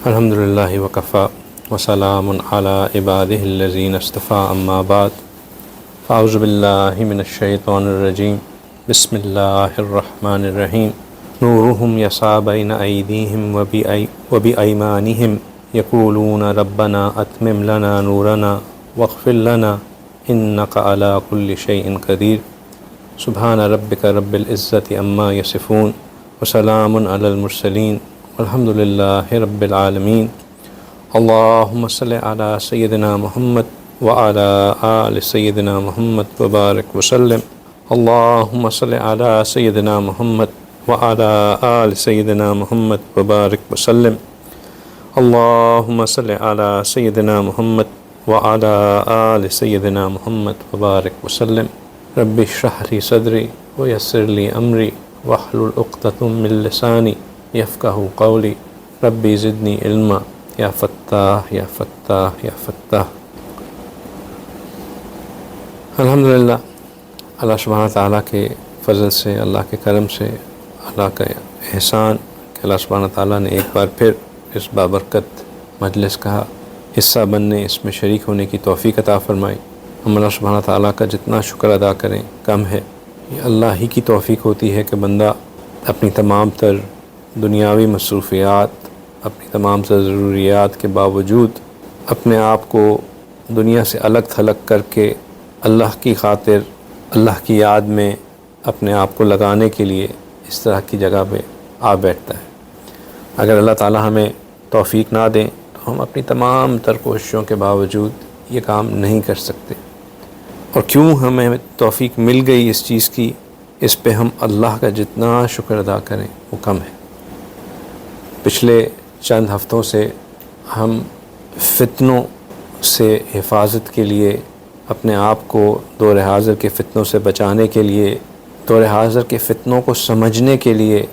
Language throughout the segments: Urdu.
الحمدللہ وکفا وسلام علی عبادہ الذین اصطفیٰ اما بعد فاعوذ باللہ من الشیطان الرجیم بسم اللہ الرحمن الرحیم نورہم یسعی بین ایدیہم وبایمانہم یقولون ربنا اتمم لنا نورنا واغفر لنا انک علی کل شیء قدیر سبحان ربک رب العزۃ عما یصفون وسلام علی المرسلین والحمد للہ رب العالمین اللہم صلی علی سیدنا محمد وعلی آل سیدنا محمد وبارک وسلم اللہم صلی علی سیدنا محمد وعلی آل سیدنا محمد وبارک وسلم اللہم صلی علی سیدنا محمد وعلی آل سیدنا محمد وبارک وسلم رب اشرح لی صدری ویسر لی امری واحلل عقدۃ من لسانی یفقہوا قولی ربی زدنی علما یا فتاح یا فتاح یا فتاح۔ الحمدللہ اللہ سبحانہ تعالیٰ کے فضل سے، اللہ کے کرم سے، اللہ کا احسان کہ اللہ سبحانہ تعالیٰ نے ایک بار پھر اس بابرکت مجلس کا حصہ بننے، اس میں شریک ہونے کی توفیق عطا فرمائی۔ ہم اللہ سبحانہ تعالیٰ کا جتنا شکر ادا کریں کم ہے۔ یہ اللہ ہی کی توفیق ہوتی ہے کہ بندہ اپنی تمام تر دنیاوی مصروفیات، اپنی تمام تر ضروریات کے باوجود اپنے آپ کو دنیا سے الگ تھلگ کر کے اللہ کی خاطر، اللہ کی یاد میں اپنے آپ کو لگانے کے لیے اس طرح کی جگہ پہ آ بیٹھتا ہے۔ اگر اللہ تعالیٰ ہمیں توفیق نہ دیں تو ہم اپنی تمام تر کوششوں کے باوجود یہ کام نہیں کر سکتے، اور کیوں ہمیں توفیق مل گئی اس چیز کی، اس پہ ہم اللہ کا جتنا شکر ادا کریں وہ کم ہے۔ پچھلے چند ہفتوں سے ہم فتنوں سے حفاظت کے لیے، اپنے آپ کو دور حاضر کے فتنوں سے بچانے کے لیے، دور حاضر کے فتنوں کو سمجھنے کے لیے،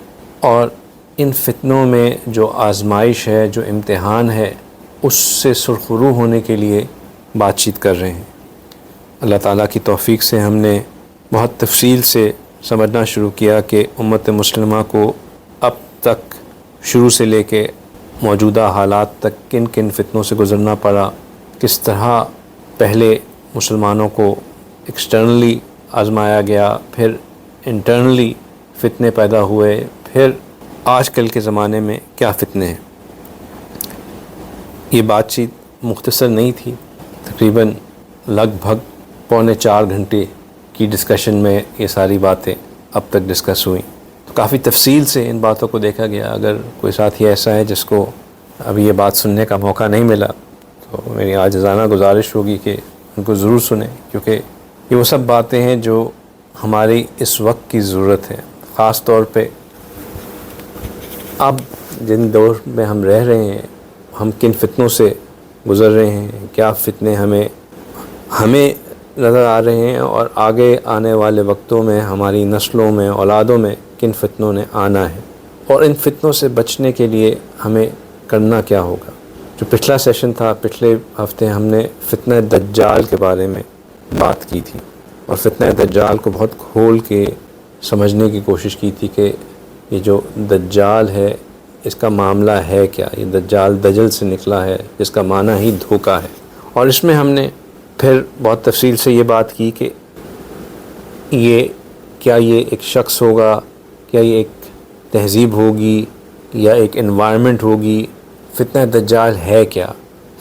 اور ان فتنوں میں جو آزمائش ہے، جو امتحان ہے، اس سے سرخرو ہونے کے لیے بات چیت کر رہے ہیں۔ اللہ تعالیٰ کی توفیق سے ہم نے بہت تفصیل سے سمجھنا شروع کیا کہ امت مسلمہ کو اب تک شروع سے لے کے موجودہ حالات تک کن کن فتنوں سے گزرنا پڑا، کس طرح پہلے مسلمانوں کو ایکسٹرنلی آزمایا گیا، پھر انٹرنلی فتنے پیدا ہوئے، پھر آج کل کے زمانے میں کیا فتنے ہیں۔ یہ بات چیت مختصر نہیں تھی، تقریباً لگ بھگ 3.25 گھنٹے کی ڈسکشن میں یہ ساری باتیں اب تک ڈسکس ہوئیں، تو کافی تفصیل سے ان باتوں کو دیکھا گیا۔ اگر کوئی ساتھی ایسا ہے جس کو ابھی یہ بات سننے کا موقع نہیں ملا تو میری عاجزانہ گزارش ہوگی کہ ان کو ضرور سنیں، کیونکہ یہ وہ سب باتیں ہیں جو ہماری اس وقت کی ضرورت ہے۔ خاص طور پہ اب جن دور میں ہم رہ رہے ہیں، ہم کن فتنوں سے گزر رہے ہیں، کیا فتنے ہمیں نظر آ رہے ہیں، اور آگے آنے والے وقتوں میں ہماری نسلوں میں، اولادوں میں کن فتنوں نے آنا ہے، اور ان فتنوں سے بچنے کے لیے ہمیں کرنا کیا ہوگا۔ جو پچھلا سیشن تھا، پچھلے ہفتے ہم نے فتنہ دجال کے بارے میں بات کی تھی، اور فتنہ دجال کو بہت کھول کے سمجھنے کی کوشش کی تھی کہ یہ جو دجال ہے اس کا معاملہ ہے کیا۔ یہ دجال دجل سے نکلا ہے، جس کا معنی ہی دھوکہ ہے، اور اس میں ہم نے پھر بہت تفصیل سے یہ بات کی کہ کیا یہ ایک شخص ہوگا، کیا یہ ایک تہذیب ہوگی، یا ایک انوائرمنٹ ہوگی۔ فتنہ دجال ہے کیا،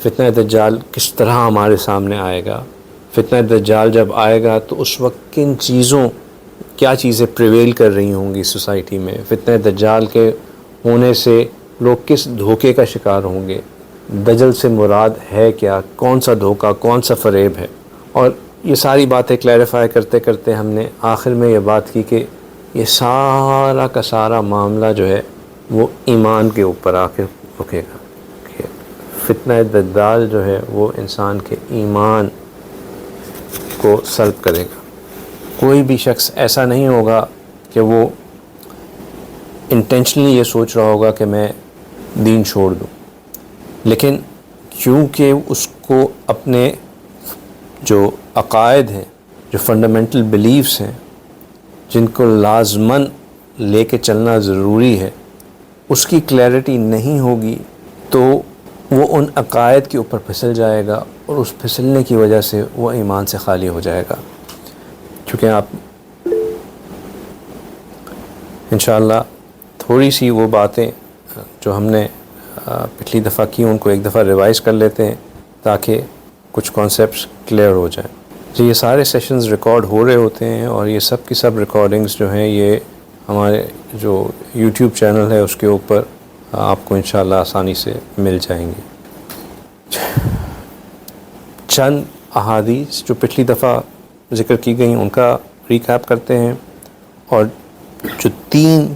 فتنہ دجال کس طرح ہمارے سامنے آئے گا، فتنہ دجال جب آئے گا تو اس وقت کیا چیزیں پریویل کر رہی ہوں گی سوسائٹی میں، فتنہ دجال کے ہونے سے لوگ کس دھوکے کا شکار ہوں گے، دجل سے مراد ہے کیا، کون سا دھوکہ، کون سا فریب ہے۔ اور یہ ساری باتیں کلیریفائی کرتے کرتے ہم نے آخر میں یہ بات کی کہ یہ سارا کا سارا معاملہ جو ہے وہ ایمان کے اوپر آ کے رکے گا، کہ فتنہ دجال جو ہے وہ انسان کے ایمان کو سلب کرے گا۔ کوئی بھی شخص ایسا نہیں ہوگا کہ وہ انٹینشنلی یہ سوچ رہا ہوگا کہ میں دین چھوڑ دوں، لیکن کیونکہ اس کو اپنے جو عقائد ہیں، جو فنڈامنٹل بیلیفز ہیں، جن کو لازماً لے کے چلنا ضروری ہے، اس کی کلیئرٹی نہیں ہوگی تو وہ ان عقائد کے اوپر پھسل جائے گا، اور اس پھسلنے کی وجہ سے وہ ایمان سے خالی ہو جائے گا. چونکہ آپ انشاءاللہ تھوڑی سی وہ باتیں جو ہم نے پچھلی دفعہ کی ان کو ایک دفعہ ریوائز کر لیتے ہیں تاکہ کچھ کانسیپٹس کلیئر ہو جائیں. جی یہ سارے سیشنز ریکارڈ ہو رہے ہوتے ہیں، اور یہ سب کی سب ریکارڈنگز جو ہیں یہ ہمارے جو یوٹیوب چینل ہے اس کے اوپر آپ کو انشاءاللہ آسانی سے مل جائیں گے. چند احادیث جو پچھلی دفعہ ذکر کی گئیں ان کا ریکیپ کرتے ہیں، اور جو 3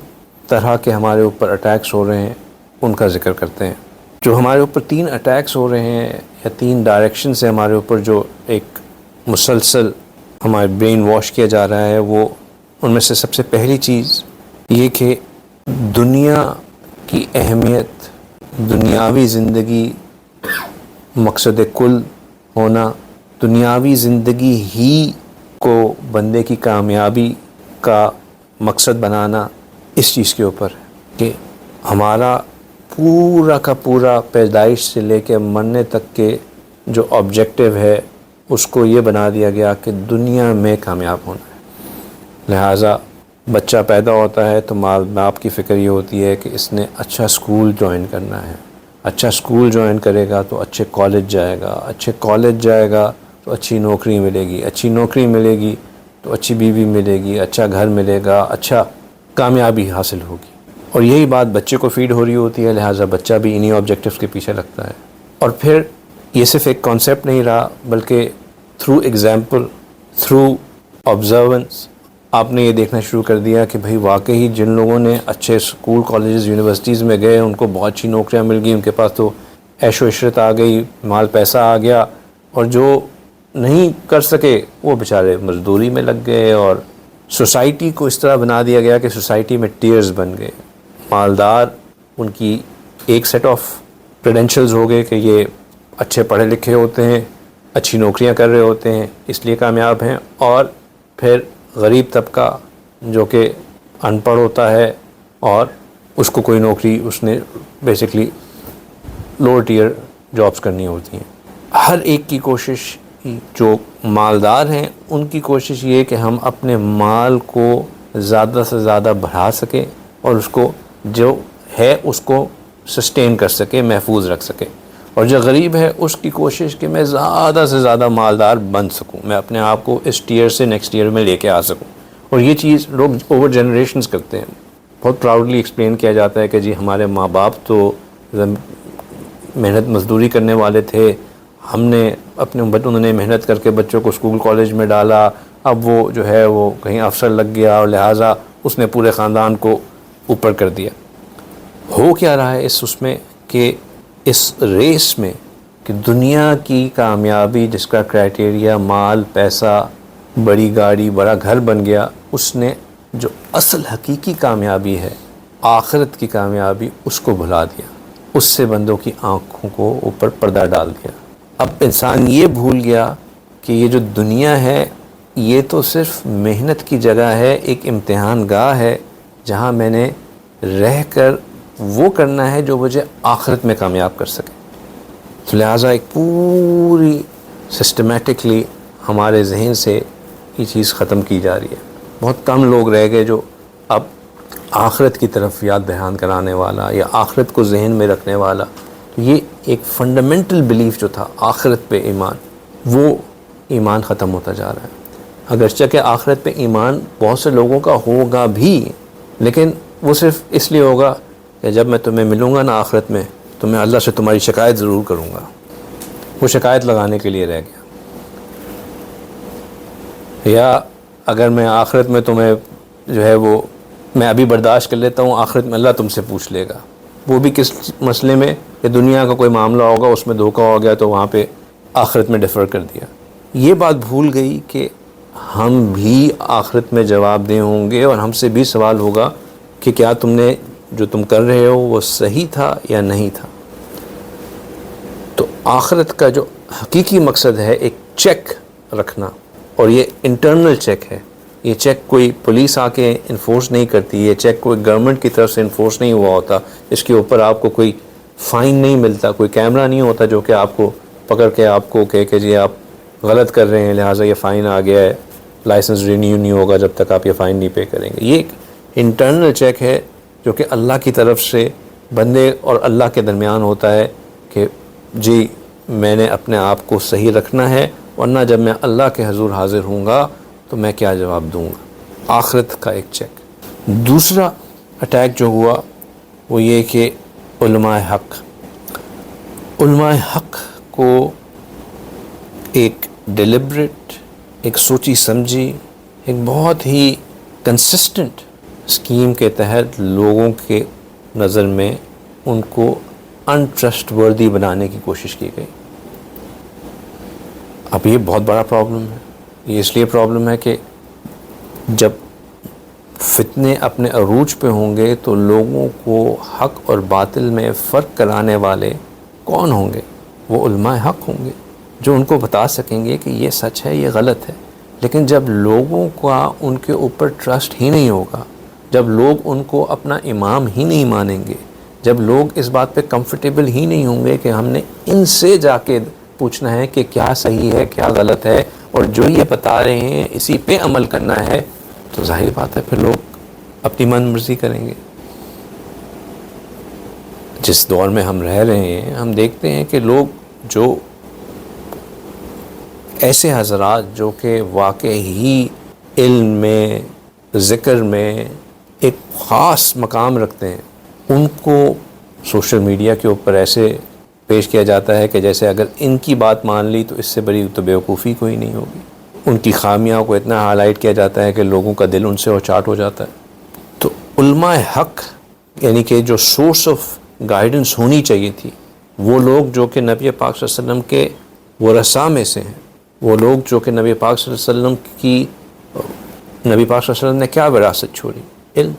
طرح کے ہمارے اوپر اٹیکس ہو رہے ہیں ان کا ذکر کرتے ہیں. جو ہمارے اوپر 3 اٹیکس ہو رہے ہیں یا 3 ڈائریکشن سے ہمارے اوپر جو ایک مسلسل ہمارے برین واش کیا جا رہا ہے، وہ ان میں سے سب سے پہلی چیز یہ کہ دنیا کی اہمیت، دنیاوی زندگی مقصد کل ہونا، دنیاوی زندگی ہی کو بندے کی کامیابی کا مقصد بنانا، اس چیز کے اوپر کہ ہمارا پورا کا پورا پیدائش سے لے کے مرنے تک کے جو آبجیکٹیو ہے اس کو یہ بنا دیا گیا کہ دنیا میں کامیاب ہونا ہے. لہٰذا بچہ پیدا ہوتا ہے تو ماں باپ کی فکر یہ ہوتی ہے کہ اس نے اچھا سکول جوائن کرنا ہے، اچھا سکول جوائن کرے گا تو اچھے کالج جائے گا، اچھے کالج جائے گا تو اچھی نوکری ملے گی، اچھی نوکری ملے گی تو اچھی بیوی ملے گی، اچھا گھر ملے گا، اچھا کامیابی حاصل ہوگی. اور یہی بات بچے کو فیڈ ہو رہی ہوتی ہے، لہٰذا بچہ بھی انہی آبجیکٹیوز کے پیچھے لگتا ہے. اور پھر یہ صرف ایک کانسیپٹ نہیں رہا بلکہ تھرو ایگزامپل، تھرو آبزرونس آپ نے یہ دیکھنا شروع کر دیا کہ بھئی واقعی جن لوگوں نے اچھے اسکول کالجز یونیورسٹیز میں گئے ان کو بہت اچھی نوکریاں مل گئی، ان کے پاس تو عیش و عشرت آ گئی، مال پیسہ آ گیا، اور جو نہیں کر سکے وہ بیچارے مزدوری میں لگ گئے، اور سوسائٹی کو اس طرح بنا دیا گیا کہ سوسائٹی میں ٹیئرز بن گئے. مالدار ان کی ایک سیٹ آف کریڈینشلز ہو گئے کہ یہ اچھے پڑھے لکھے ہوتے ہیں، اچھی نوکریاں کر رہے ہوتے ہیں اس لیے کامیاب ہیں، اور پھر غریب طبقہ جو کہ ان پڑھ ہوتا ہے اور اس کو کوئی نوکری، اس نے بیسکلی لوور ٹیئر جابس کرنی ہوتی ہیں. ہر ایک کی کوشش، جو مالدار ہیں ان کی کوشش یہ کہ ہم اپنے مال کو زیادہ سے زیادہ بڑھا سکیں اور اس کو جو ہے اس کو سسٹین کر سکے، محفوظ رکھ سکے. اور جو غریب ہے اس کی کوشش کہ میں زیادہ سے زیادہ مالدار بن سکوں، میں اپنے آپ کو اس ٹیئر سے نیکسٹ ٹیئر میں لے کے آ سکوں. اور یہ چیز لوگ اوور جنریشنز کرتے ہیں. بہت پراؤڈلی ایکسپلین کیا جاتا ہے کہ جی ہمارے ماں باپ تو محنت مزدوری کرنے والے تھے، ہم نے اپنے انہوں نے محنت کر کے بچوں کو اسکول کالج میں ڈالا، اب وہ جو ہے وہ کہیں افسر لگ گیا اور لہٰذا اس نے پورے خاندان کو اوپر کر دیا. ہو کیا رہا ہے اس میں کہ اس ریس میں کہ دنیا کی کامیابی جس کا کرائٹیریا مال، پیسہ، بڑی گاڑی، بڑا گھر بن گیا، اس نے جو اصل حقیقی کامیابی ہے، آخرت کی کامیابی، اس کو بھلا دیا، اس سے بندوں کی آنکھوں کو اوپر پردہ ڈال دیا. اب انسان یہ بھول گیا کہ یہ جو دنیا ہے یہ تو صرف محنت کی جگہ ہے، ایک امتحان گاہ ہے جہاں میں نے رہ کر وہ کرنا ہے جو مجھے آخرت میں کامیاب کر سکے. تو لہٰذا ایک پوری سسٹمیٹکلی ہمارے ذہن سے یہ چیز ختم کی جا رہی ہے. بہت کم لوگ رہ گئے جو اب آخرت کی طرف یاد دہان کرانے والا یا آخرت کو ذہن میں رکھنے والا. یہ ایک فنڈامنٹل بلیف جو تھا آخرت پہ ایمان، وہ ایمان ختم ہوتا جا رہا ہے. اگرچہ کہ آخرت پہ ایمان بہت سے لوگوں کا ہوگا بھی، لیکن وہ صرف اس لیے ہوگا کہ جب میں تمہیں ملوں گا نا آخرت میں تو میں اللہ سے تمہاری شکایت ضرور کروں گا. وہ شکایت لگانے کے لیے رہ گیا. یا اگر میں آخرت میں تمہیں جو ہے وہ میں ابھی برداشت کر لیتا ہوں، آخرت میں اللہ تم سے پوچھ لے گا. وہ بھی کس مسئلے میں کہ دنیا کا کوئی معاملہ ہوگا اس میں دھوکہ ہو گیا تو وہاں پہ آخرت میں ڈیفر کر دیا. یہ بات بھول گئی کہ ہم بھی آخرت میں جواب دہ ہوں گے اور ہم سے بھی سوال ہوگا کہ کیا تم نے جو تم کر رہے ہو وہ صحیح تھا یا نہیں تھا. تو آخرت کا جو حقیقی مقصد ہے ایک چیک رکھنا، اور یہ انٹرنل چیک ہے. یہ چیک کوئی پولیس آ کے انفورس نہیں کرتی، یہ چیک کوئی گورنمنٹ کی طرف سے انفورس نہیں ہوا ہوتا، اس کے اوپر آپ کو کوئی فائن نہیں ملتا، کوئی کیمرہ نہیں ہوتا جو کہ آپ کو پکڑ کے آپ کو کہے کہ جی آپ غلط کر رہے ہیں لہٰذا یہ فائن آ گیا ہے، لائسنس رینیو نہیں ہوگا جب تک آپ یہ فائن نہیں پے کریں گے۔ یہ ایک انٹرنل چیک ہے جو کہ اللہ کی طرف سے بندے اور اللہ کے درمیان ہوتا ہے کہ جی میں نے اپنے آپ کو صحیح رکھنا ہے، ورنہ جب میں اللہ کے حضور حاضر ہوں گا تو میں کیا جواب دوں گا۔ آخرت کا ایک چیک۔ دوسرا اٹیک جو ہوا وہ یہ کہ علماء حق کو ایک ڈیلیبریٹ، ایک سوچی سمجھی، ایک بہت ہی کنسسٹنٹ اسکیم کے تحت لوگوں کے نظر میں ان کو انٹرسٹ وردی بنانے کی کوشش کی گئی۔ اب یہ بہت بڑا پرابلم ہے۔ یہ اس لیے پرابلم ہے کہ جب فتنے اپنے عروج پہ ہوں گے تو لوگوں کو حق اور باطل میں فرق کرانے والے کون ہوں گے؟ وہ علماء حق ہوں گے جو ان کو بتا سکیں گے کہ یہ سچ ہے، یہ غلط ہے۔ لیکن جب لوگوں کا ان کے اوپر ٹرسٹ ہی نہیں ہوگا، جب لوگ ان کو اپنا امام ہی نہیں مانیں گے، جب لوگ اس بات پہ کمفرٹیبل ہی نہیں ہوں گے کہ ہم نے ان سے جا کے پوچھنا ہے کہ کیا صحیح ہے کیا غلط ہے اور جو یہ بتا رہے ہیں اسی پہ عمل کرنا ہے، تو ظاہر بات ہے پھر لوگ اپنی من مرضی کریں گے۔ جس دور میں ہم رہ رہے ہیں ہم دیکھتے ہیں کہ لوگ جو ایسے حضرات جو کہ واقعی علم میں، ذکر میں ایک خاص مقام رکھتے ہیں، ان کو سوشل میڈیا کے اوپر ایسے پیش کیا جاتا ہے کہ جیسے اگر ان کی بات مان لی تو اس سے بڑی تو بیوقوفی کوئی نہیں ہوگی۔ ان کی خامیاں کو اتنا ہائی لائٹ کیا جاتا ہے کہ لوگوں کا دل ان سے اوچاٹ ہو جاتا ہے۔ تو علماء حق یعنی کہ جو سورس آف گائیڈنس ہونی چاہیے تھی، وہ لوگ جو کہ نبی پاک صلی اللہ علیہ وسلم کے ورثاء میں سے ہیں، وہ لوگ جو کہ نبی پاک صلی اللہ علیہ وسلم کی نبی پاک صلی اللہ علیہ وسلم نے کیا وراثت چھوڑی؟ علم۔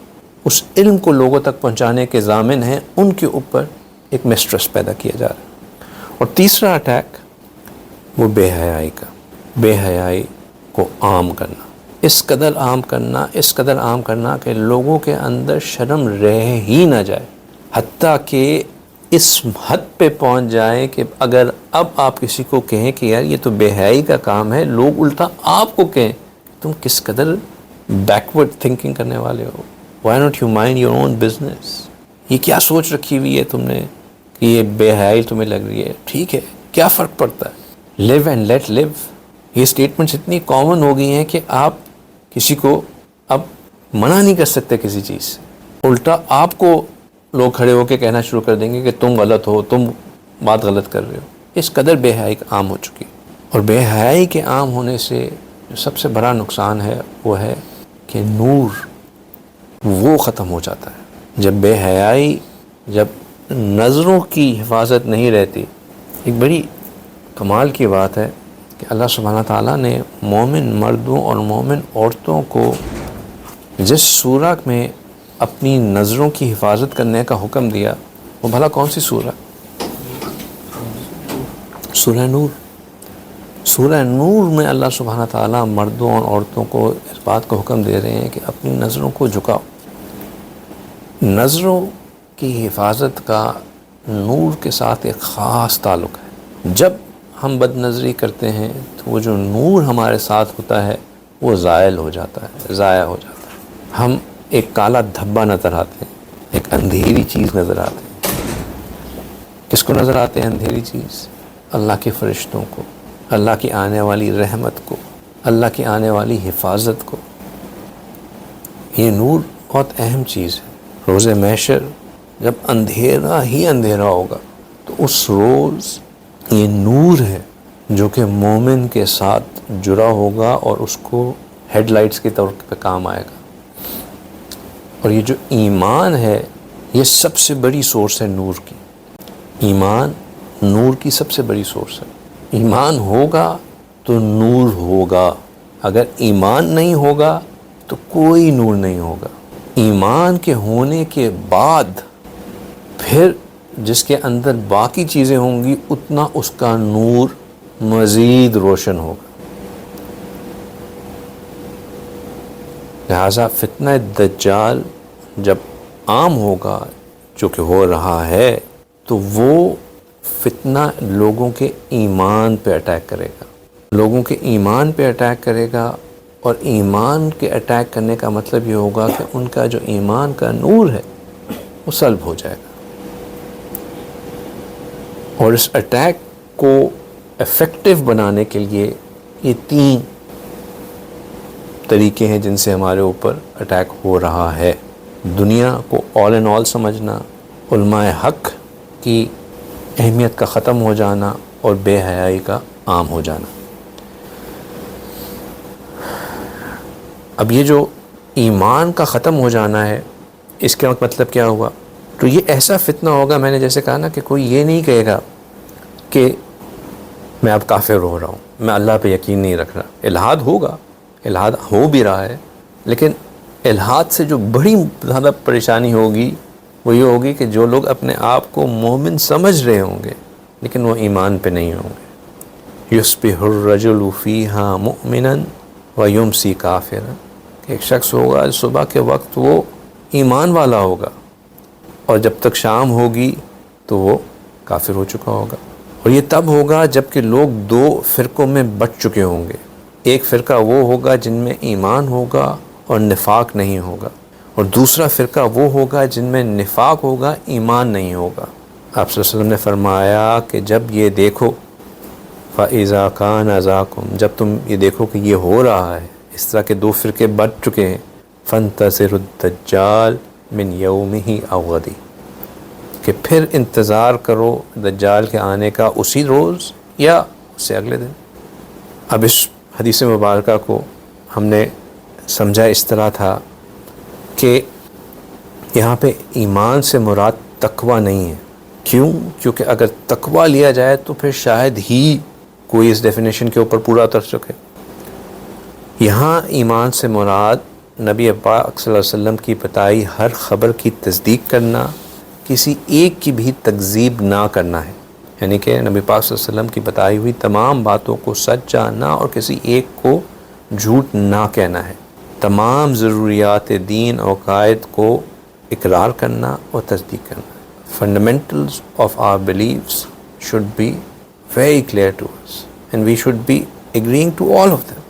اس علم کو لوگوں تک پہنچانے کے ضامن ہیں، ان کے اوپر ایک مسٹرس پیدا کیا جا رہا ہے۔ اور تیسرا اٹیک وہ بے حیائی کا، بے حیائی کو عام کرنا، اس قدر عام کرنا کہ لوگوں کے اندر شرم رہ ہی نہ جائے، حتیٰ کہ اس حد پہ پہنچ جائے کہ اگر اب آپ کسی کو کہیں کہ یار یہ تو بے حیائی کا کام ہے، لوگ الٹا آپ کو کہیں تم کس قدر بیکورڈ تھنکنگ کرنے والے ہو، why not you mind your own business, یہ کیا سوچ رکھی ہوئی ہے تم نے کہ یہ بے حیائی تمہیں لگ رہی ہے، ٹھیک ہے کیا فرق پڑتا ہے، لیو اینڈ لیٹ لیو۔ یہ اسٹیٹمنٹس اتنی کامن ہو گئی ہیں کہ آپ کسی کو اب منع نہیں کر سکتے کسی چیز سے، الٹا آپ کو لوگ کھڑے ہو کے کہنا شروع کر دیں گے کہ تم غلط ہو، تم بات غلط کر رہے ہو۔ اس قدر بے حیائی عام ہو چکی، اور بے حیائی کے عام ہونے سے جو سب سے بڑا نقصان ہے وہ ہے کہ نور وہ ختم ہو جاتا ہے۔ جب بے حیائی، جب نظروں کی حفاظت نہیں رہتی، ایک بڑی کمال کی بات ہے کہ اللہ سبحانہ تعالیٰ نے مومن مردوں اور مومن عورتوں کو جس سورہ میں اپنی نظروں کی حفاظت کرنے کا حکم دیا وہ بھلا کون سی سورہ؟ سورہ نور۔ سورہ نور میں اللہ سبحانہ تعالیٰ مردوں اور عورتوں کو اس بات کا حکم دے رہے ہیں کہ اپنی نظروں کو جھکاؤ۔ نظروں کی حفاظت کا نور کے ساتھ ایک خاص تعلق ہے۔ جب ہم بد نظری کرتے ہیں تو وہ جو نور ہمارے ساتھ ہوتا ہے وہ زائل ہو جاتا ہے، ضائع ہو جاتا ہے۔ ہم ایک کالا دھبا نظر آتے ہیں، ایک اندھیری چیز نظر آتے ہیں۔ کس کو نظر آتے ہیں اندھیری چیز؟ اللہ کے فرشتوں کو، اللہ کی آنے والی رحمت کو، اللہ کی آنے والی حفاظت کو۔ یہ نور بہت اہم چیز ہے۔ روز محشر جب اندھیرا ہی اندھیرا ہوگا تو اس روز یہ نور ہے جو کہ مومن کے ساتھ جڑا ہوگا اور اس کو ہیڈ لائٹس کے طور پہ کام آئے گا۔ اور یہ جو ایمان ہے یہ سب سے بڑی سورس ہے نور کی۔ ایمان نور کی سب سے بڑی سورس ہے۔ ایمان ہوگا تو نور ہوگا، اگر ایمان نہیں ہوگا تو کوئی نور نہیں ہوگا۔ ایمان کے ہونے کے بعد پھر جس کے اندر باقی چیزیں ہوں گی اتنا اس کا نور مزید روشن ہوگا۔ لہٰذا فتنہ دجال جب عام ہوگا، جو کہ ہو رہا ہے، تو وہ فتنہ لوگوں کے ایمان پہ اٹیک کرے گا، لوگوں کے ایمان پہ اٹیک کرے گا، اور ایمان کے اٹیک کرنے کا مطلب یہ ہوگا کہ ان کا جو ایمان کا نور ہے وہ سلب ہو جائے گا۔ اور اس اٹیک کو افیکٹو بنانے کے لیے یہ 3 طریقے ہیں جن سے ہمارے اوپر اٹیک ہو رہا ہے۔ دنیا کو آل ان آل سمجھنا، علماء حق کی اہمیت کا ختم ہو جانا، اور بے حیائی کا عام ہو جانا۔ اب یہ جو ایمان کا ختم ہو جانا ہے، اس کا مطلب کیا ہوا؟ تو یہ ایسا فتنہ ہوگا، میں نے جیسے کہا نا کہ کوئی یہ نہیں کہے گا کہ میں اب کافر ہو رہا ہوں، میں اللہ پہ یقین نہیں رکھ رہا۔ الحاد ہوگا، الحاد ہو بھی رہا ہے، لیکن الحاد سے جو بڑی زیادہ پریشانی ہوگی وہ یہ ہوگی کہ جو لوگ اپنے آپ کو مومن سمجھ رہے ہوں گے لیکن وہ ایمان پہ نہیں ہوں گے۔ یصبح الرجل فیہا مؤمنا ویمسی کافرا، کہ ایک شخص ہوگا صبح کے وقت وہ ایمان والا ہوگا، اور جب تک شام ہوگی تو وہ کافر ہو چکا ہوگا۔ اور یہ تب ہوگا جب کہ لوگ 2 فرقوں میں بٹ چکے ہوں گے۔ ایک فرقہ وہ ہوگا جن میں ایمان ہوگا اور نفاق نہیں ہوگا، اور دوسرا فرقہ وہ ہوگا جن میں نفاق ہوگا، ایمان نہیں ہوگا۔ آپ صلی اللہ علیہ وسلم نے فرمایا کہ جب یہ دیکھو فَإِذَا كَانَ ذَاكُمْ، جب تم یہ دیکھو کہ یہ ہو رہا ہے، اس طرح کے 2 فرقے بٹ چکے ہیں، فَانْتَظِرُوا الدَّجَّالَ مِنْ يَوْمِهِ أَوْ غَدِهِ، کہ پھر انتظار کرو دجال کے آنے کا اسی روز یا اس سے اگلے دن۔ اب اس حدیث مبارکہ کو ہم نے سمجھا اس طرح تھا کہ یہاں پہ ایمان سے مراد تقوی نہیں ہے۔ کیوں؟ کیونکہ اگر تقوی لیا جائے تو پھر شاید ہی کوئی اس ڈیفینیشن کے اوپر پورا اتر سکے۔ یہاں ایمان سے مراد نبی پاک صلی اللہ علیہ وسلم کی بتائی ہر خبر کی تصدیق کرنا، کسی ایک کی بھی تکذیب نہ کرنا ہے، یعنی کہ نبی پاک صلی اللہ علیہ وسلم کی بتائی ہوئی تمام باتوں کو سچ جاننا اور کسی ایک کو جھوٹ نہ کہنا ہے۔ تمام ضروریات دین اور عقائد کو اقرار کرنا اور تصدیق کرنا۔ Fundamentals of our beliefs should be very clear to us and we should be agreeing to all of them۔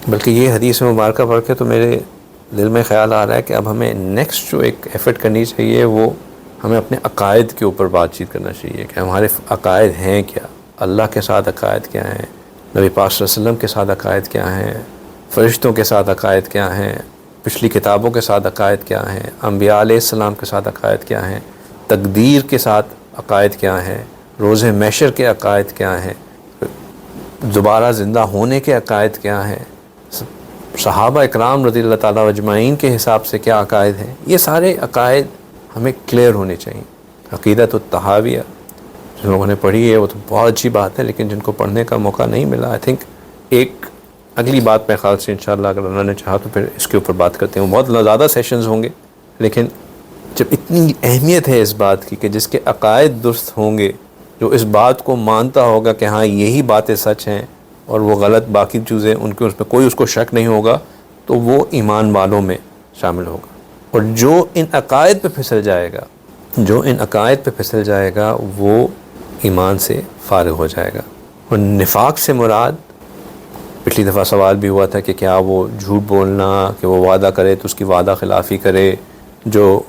بلکہ یہ حدیث مبارکہ پڑھ کے تو میرے دل میں خیال آ رہا ہے کہ اب ہمیں نیکسٹ جو ایک ایفرٹ کرنی چاہیے وہ ہمیں اپنے عقائد کے اوپر بات چیت کرنا چاہیے کہ ہمارے عقائد ہیں کیا، اللہ کے ساتھ عقائد کیا ہیں، نبی پاک صلی اللہ علیہ وسلم کے ساتھ عقائد کیا ہیں، فرشتوں کے ساتھ عقائد کیا ہیں، پچھلی کتابوں کے ساتھ عقائد کیا ہیں، انبیاء علیہ السلام کے ساتھ عقائد کیا ہیں، تقدیر کے ساتھ عقائد کیا ہیں، روز محشر کے عقائد کیا ہیں، دوبارہ زندہ ہونے کے عقائد کیا ہیں، صحابہ اکرام رضی اللہ تعالیٰ اجمعین کے حساب سے کیا عقائد ہیں۔ یہ سارے عقائد ہمیں کلیئر ہونے چاہیے۔ عقیدۃ الطحاویہ جن لوگوں نے پڑھی ہے وہ تو بہت اچھی بات ہے، لیکن جن کو پڑھنے کا موقع نہیں ملا، آئی تھنک ایک اگلی بات میں خیال سے انشاءاللہ اگر اللہ نے چاہا تو پھر اس کے اوپر بات کرتے ہیں۔ بہت زیادہ سیشنز ہوں گے، لیکن جب اتنی اہمیت ہے اس بات کی کہ جس کے عقائد درست ہوں گے، جو اس بات کو مانتا ہوگا کہ ہاں یہی باتیں سچ ہیں اور وہ غلط باقی چیزیں ان کے اس میں کوئی اس کو شک نہیں ہوگا، تو وہ ایمان والوں میں شامل ہوگا۔ اور جو ان عقائد پہ پھسل جائے گا وہ ایمان سے فارغ ہو جائے گا۔ اور نفاق سے مراد پچھلی دفعہ سوال بھی ہوا تھا کہ کیا وہ جھوٹ بولنا، کہ وہ وعدہ کرے تو اس کی وعدہ خلافی کرے، جو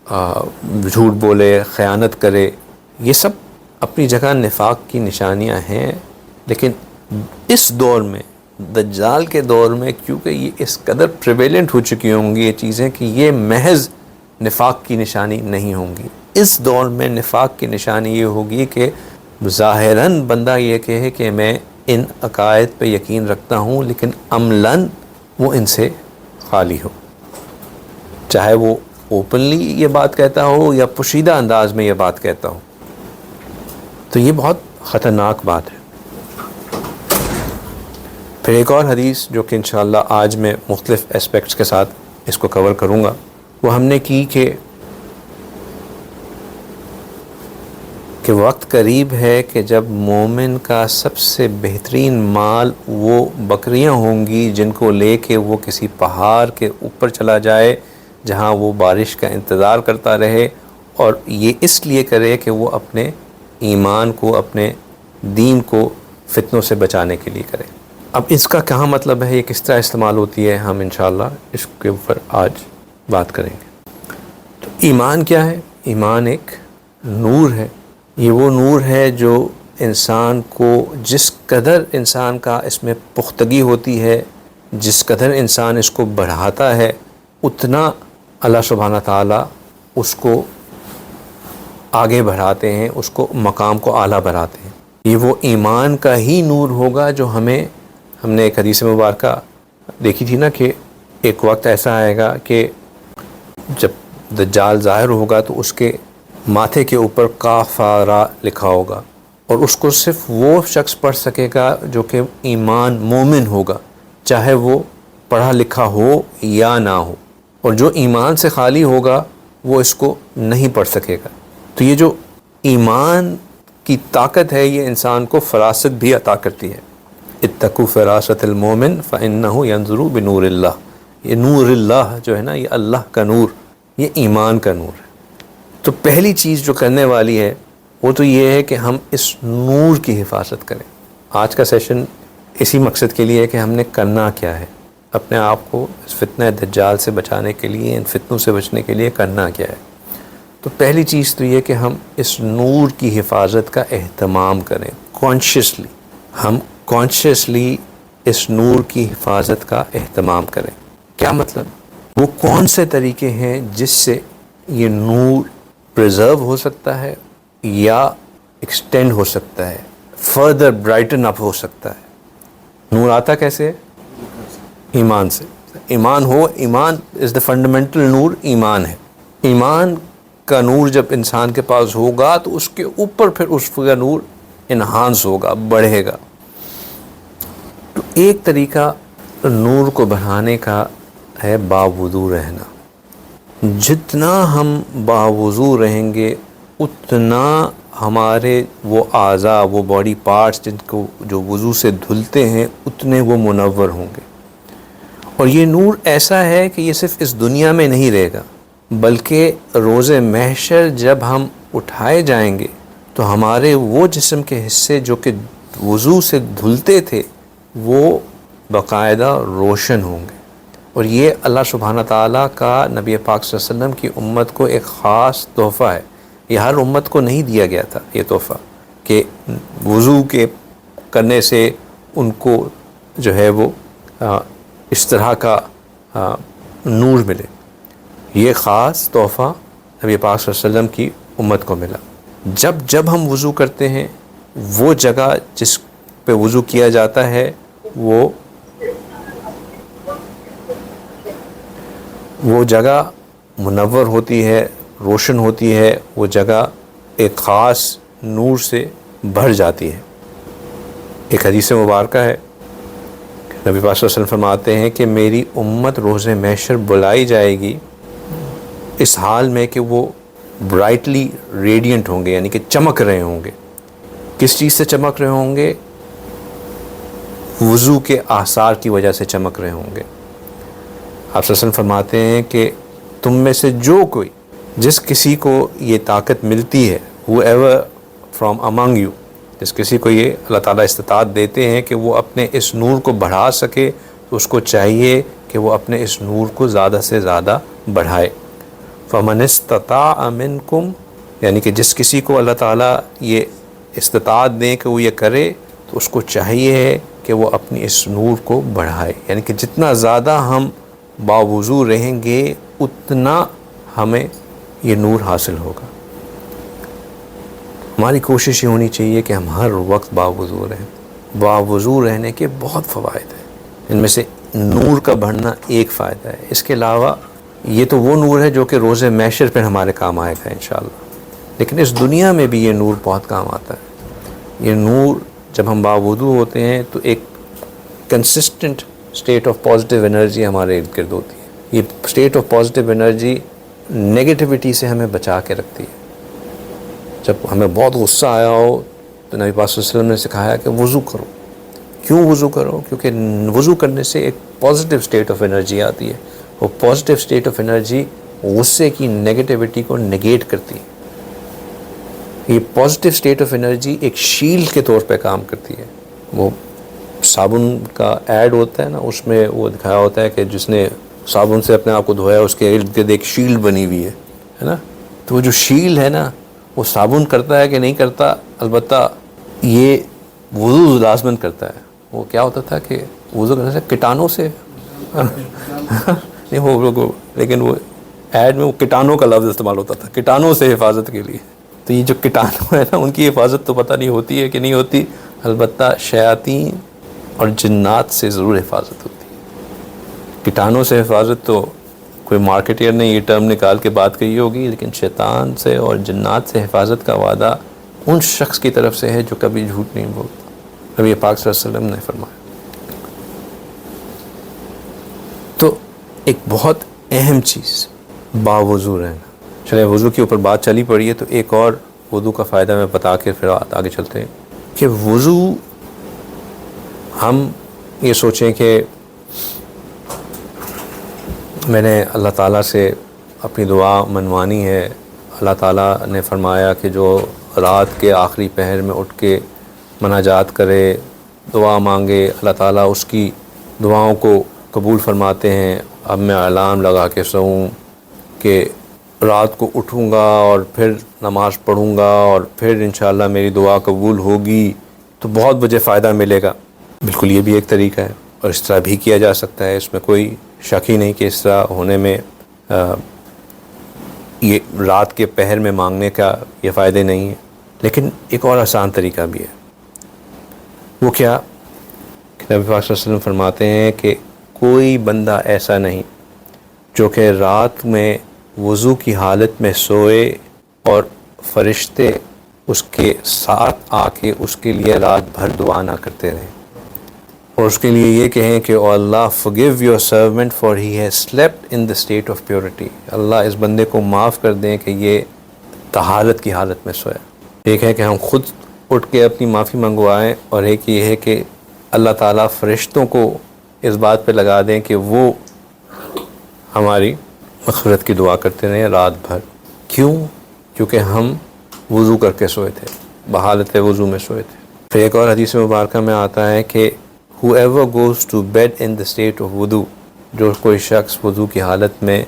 جھوٹ بولے، خیانت کرے، یہ سب اپنی جگہ نفاق کی نشانیاں ہیں، لیکن اس دور میں، دجال کے دور میں، کیونکہ یہ اس قدر پریویلنٹ ہو چکی ہوں گی یہ چیزیں کہ یہ محض نفاق کی نشانی نہیں ہوں گی۔ اس دور میں نفاق کی نشانی یہ ہوگی کہ ظاہراً بندہ یہ کہے کہ میں ان عقائد پہ یقین رکھتا ہوں، لیکن عملاً وہ ان سے خالی ہو، چاہے وہ اوپنلی یہ بات کہتا ہو یا پوشیدہ انداز میں یہ بات کہتا ہو۔ تو یہ بہت خطرناک بات ہے۔ پھر ایک اور حدیث جو کہ انشاءاللہ آج میں مختلف اسپیکٹس کے ساتھ اس کو کور کروں گا، وہ ہم نے کی کہ کہ وقت قریب ہے کہ جب مومن کا سب سے بہترین مال وہ بکریاں ہوں گی جن کو لے کے وہ کسی پہاڑ کے اوپر چلا جائے جہاں وہ بارش کا انتظار کرتا رہے، اور یہ اس لیے کرے کہ وہ اپنے ایمان کو، اپنے دین کو فتنوں سے بچانے کے لیے کرے۔ اب اس کا کہاں مطلب ہے، یہ کس طرح استعمال ہوتی ہے، ہم انشاءاللہ اس کے اوپر آج بات کریں گے۔ تو ایمان کیا ہے؟ ایمان ایک نور ہے، یہ وہ نور ہے جو انسان کو، جس قدر انسان کا اس میں پختگی ہوتی ہے، جس قدر انسان اس کو بڑھاتا ہے، اتنا اللہ سبحانہ تعالیٰ اس کو آگے بڑھاتے ہیں، اس کو مقام کو اعلیٰ بڑھاتے ہیں۔ یہ وہ ایمان کا ہی نور ہوگا جو ہم نے ایک حدیث مبارکہ دیکھی تھی نا کہ ایک وقت ایسا آئے گا کہ جب دجال ظاہر ہوگا تو اس کے ماتھے کے اوپر کاف را لکھا ہوگا، اور اس کو صرف وہ شخص پڑھ سکے گا جو کہ ایمان مومن ہوگا، چاہے وہ پڑھا لکھا ہو یا نہ ہو، اور جو ایمان سے خالی ہوگا وہ اس کو نہیں پڑھ سکے گا۔ تو یہ جو ایمان کی طاقت ہے یہ انسان کو فراست بھی عطا کرتی ہے۔ اتقوا فراست المومن فإنہ ینظر بنور اللہ، یہ نور اللہ جو ہے نا، یہ اللہ کا نور، یہ ایمان کا نور ہے۔ تو پہلی چیز جو کرنے والی ہے وہ تو یہ ہے کہ ہم اس نور کی حفاظت کریں۔ آج کا سیشن اسی مقصد کے لیے ہے کہ ہم نے کرنا کیا ہے، اپنے آپ کو اس فتنہ دجال سے بچانے کے لیے، ان فتنوں سے بچنے کے لیے کرنا کیا ہے۔ تو پہلی چیز تو یہ کہ ہم اس نور کی حفاظت کا اہتمام کریں، کانشیسلی، ہم کانشیسلی اس نور کی حفاظت کا اہتمام کریں۔ کیا مطلب؟ وہ کون سے طریقے ہیں جس سے یہ نور پریزرو ہو سکتا ہے یا ایکسٹینڈ ہو سکتا ہے، فردر برائٹن اپ ہو سکتا ہے۔ نور آتا کیسے ہے؟ ایمان سے۔ ایمان ہو، ایمان از دا فنڈامنٹل نور، ایمان ہے۔ ایمان کا نور جب انسان کے پاس ہوگا تو اس کے اوپر پھر اس کا نور انہانس ہوگا، بڑھے گا۔ تو ایک طریقہ نور کو بڑھانے کا ہے باوضو رہنا۔ جتنا ہم باوضو رہیں گے اتنا ہمارے وہ اعضاء، وہ باڈی پارٹس جن کو جو وضو سے دھلتے ہیں، اتنے وہ منور ہوں گے۔ اور یہ نور ایسا ہے کہ یہ صرف اس دنیا میں نہیں رہے گا، بلکہ روز محشر جب ہم اٹھائے جائیں گے تو ہمارے وہ جسم کے حصے جو کہ وضو سے دھلتے تھے وہ باقاعدہ روشن ہوں گے۔ اور یہ اللہ سبحانہ تعالیٰ کا نبی پاک صلی اللہ علیہ وسلم کی امت کو ایک خاص تحفہ ہے۔ یہ ہر امت کو نہیں دیا گیا تھا یہ تحفہ کہ وضو کے کرنے سے ان کو جو ہے وہ اس طرح کا نور ملے۔ یہ خاص تحفہ نبی پاک صلی اللہ علیہ وسلم کی امت کو ملا۔ جب ہم وضو کرتے ہیں، وہ جگہ جس پہ وضو کیا جاتا ہے وہ جگہ منور ہوتی ہے، روشن ہوتی ہے، وہ جگہ ایک خاص نور سے بھر جاتی ہے۔ ایک حدیث مبارکہ ہے، نبی پاک صلی اللہ علیہ وسلم فرماتے ہیں کہ میری امت روز محشر بلائی جائے گی اس حال میں کہ وہ برائٹلی ریڈینٹ ہوں گے، یعنی کہ چمک رہے ہوں گے۔ کس چیز سے چمک رہے ہوں گے؟ وضو کے آثار کی وجہ سے چمک رہے ہوں گے۔ آپ صلی اللہ علیہ وسلم فرماتے ہیں کہ تم میں سے جو کوئی، جس کسی کو یہ طاقت ملتی ہے، whoever from among you، جس کسی کو یہ اللہ تعالیٰ استطاعت دیتے ہیں کہ وہ اپنے اس نور کو بڑھا سکے، تو اس کو چاہیے کہ وہ اپنے اس نور کو زیادہ سے زیادہ بڑھائے۔ فَمَنِ اسْتَطَاعَ مِنْكُمْ، یعنی کہ جس کسی کو اللہ تعالیٰ یہ استطاعت دیں کہ وہ یہ کرے، تو اس کو چاہیے کہ وہ اپنی اس نور کو بڑھائے۔ یعنی کہ جتنا زیادہ ہم باوضو رہیں گے اتنا ہمیں یہ نور حاصل ہوگا۔ ہماری کوشش یہ ہونی چاہیے کہ ہم ہر وقت باوضو رہیں۔ باوضو رہنے کے بہت فوائد ہیں، ان میں سے نور کا بڑھنا ایک فائدہ ہے۔ اس کے علاوہ یہ تو وہ نور ہے جو کہ روز محشر پہ ہمارے کام آئے گا انشاءاللہ، لیکن اس دنیا میں بھی یہ نور بہت کام آتا ہے۔ یہ نور جب ہم باوضو ہوتے ہیں تو ایک consistent state of positive energy ہمارے ارد گرد ہوتی ہے۔ یہ state of positive energy negativity سے ہمیں بچا کے رکھتی ہے۔ جب ہمیں بہت غصہ آیا ہو تو نبی پاک صلی اللہ علیہ وسلم نے سکھایا کہ وضو کرو. کیوں وضو کرو؟ کیونکہ وضو کرنے سے ایک پازیٹیو اسٹیٹ آف انرجی آتی ہے. وہ پازیٹیو اسٹیٹ آف انرجی غصے کی نیگیٹیوٹی کو نگیٹ کرتی ہے. یہ پازیٹیو اسٹیٹ آف انرجی ایک شیلڈ کے طور پہ کام کرتی ہے. وہ صابن کا ایڈ ہوتا ہے نا، اس میں وہ دکھایا ہوتا ہے کہ جس نے صابن سے اپنے آپ کو دھویا اس کے ارد گرد ایک شیلڈ بنی ہوئی ہے نا. تو وہ جو شیلڈ ہے نا، وہ صابن کرتا ہے کہ نہیں کرتا، البتہ یہ وضو لازمن کرتا ہے. وہ کیا ہوتا تھا کہ وضو کرنے سے کٹانوں سے نہیں وہ لوگ، لیکن وہ ایڈ میں وہ کٹانوں کا لفظ استعمال ہوتا تھا، کٹانوں سے حفاظت کے لیے. تو یہ جو کٹانوں ہے نا، ان کی حفاظت تو پتہ نہیں ہوتی ہے کہ نہیں ہوتی، البتہ شیاطین اور جنات سے ضرور حفاظت ہوتی ہے. کٹانوں سے حفاظت تو کوئی مارکیٹر نے یہ ٹرم نکال کے بات کہی ہوگی، لیکن شیطان سے اور جنات سے حفاظت کا وعدہ ان شخص کی طرف سے ہے جو کبھی جھوٹ نہیں بولتا. نبی پاک صلی اللہ علیہ وسلم نے فرمایا. تو ایک بہت اہم چیز باوضو رہنا. چلے وضو کے اوپر بات چلی پڑی ہے تو ایک اور وضو کا فائدہ میں بتا کے پھر آگے چلتے ہیں کہ وضو، ہم یہ سوچیں کہ میں نے اللہ تعالیٰ سے اپنی دعا منوانی ہے. اللہ تعالیٰ نے فرمایا کہ جو رات کے آخری پہر میں اٹھ کے مناجات کرے، دعا مانگے، اللہ تعالیٰ اس کی دعاؤں کو قبول فرماتے ہیں. اب میں الارم لگا کے سوؤں کہ رات کو اٹھوں گا اور پھر نماز پڑھوں گا اور پھر انشاءاللہ میری دعا قبول ہوگی تو بہت مجھے فائدہ ملے گا. بالکل یہ بھی ایک طریقہ ہے اور اس طرح بھی کیا جا سکتا ہے. اس میں کوئی شک ہی نہیں کہ اس طرح ہونے میں یہ رات کے پہر میں مانگنے کا یہ فائدے نہیں ہے. لیکن ایک اور آسان طریقہ بھی ہے. وہ کیا کہ نبی پاک صلی اللہ علیہ وسلم فرماتے ہیں کہ کوئی بندہ ایسا نہیں جو کہ رات میں وضو کی حالت میں سوئے اور فرشتے اس کے ساتھ آ کے اس کے لیے رات بھر دعا نہ کرتے رہیں اور اس کے لیے یہ کہیں کہ او اللہ forgive your servant for he has slept in the state of purity. اللہ اس بندے کو معاف کر دیں کہ یہ طہارت کی حالت میں سویا. ایک ہے کہ ہم خود اٹھ کے اپنی معافی منگوائیں اور ایک یہ ہے کہ اللہ تعالیٰ فرشتوں کو اس بات پہ لگا دیں کہ وہ ہماری مغفرت کی دعا کرتے رہیں رات بھر. کیوں؟ کیونکہ ہم وضو کر کے سوئے تھے، بحالت وضو میں سوئے تھے. پھر ایک اور حدیث مبارکہ میں آتا ہے کہ whoever goes to bed in the state of wudu، جو کوئی شخص وضو کی حالت میں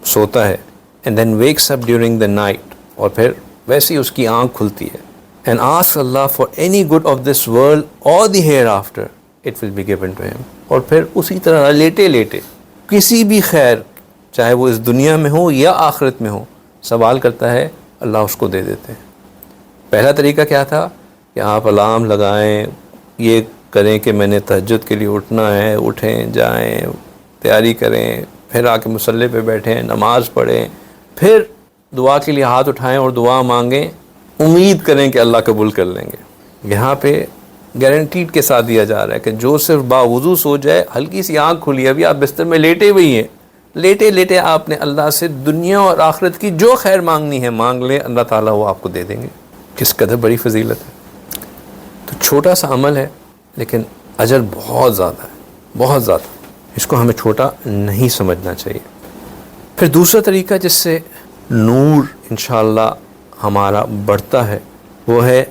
سوتا ہے and then wakes up during the night، اور پھر ویسے ہی اس کی آنکھ کھلتی ہے and asks Allah for any good of this world or the hereafter it will be given to him، اور پھر اسی طرح لیٹے لیٹے کسی بھی خیر چاہے وہ اس دنیا میں ہو یا آخرت میں ہو سوال کرتا ہے، اللہ اس کو دے دیتے ہیں. پہلا طریقہ کیا تھا کہ آپ الارم لگائیں، یہ کریں کہ میں نے تہجد کے لیے اٹھنا ہے، اٹھیں جائیں تیاری کریں، پھر آ کے مصلی پہ بیٹھیں، نماز پڑھیں، پھر دعا کے لیے ہاتھ اٹھائیں اور دعا مانگیں، امید کریں کہ اللہ قبول کر لیں گے. یہاں پہ گارنٹیڈ کے ساتھ دیا جا رہا ہے کہ جو صرف باوضو سو جائے، ہلکی سی آنکھ کھلی ہے، ابھی آپ بستر میں لیٹے ہوئی ہیں، لیٹے لیٹے آپ نے اللہ سے دنیا اور آخرت کی جو خیر مانگنی ہے مانگ لیں، اللہ تعالیٰ وہ آپ کو دے دیں گے. کس قدر بڑی فضیلت ہے. تو چھوٹا سا عمل ہے لیکن اجر بہت زیادہ ہے، بہت زیادہ. اس کو ہمیں چھوٹا نہیں سمجھنا چاہیے. پھر دوسرا طریقہ جس سے نور انشاءاللہ ہمارا بڑھتا ہے وہ ہے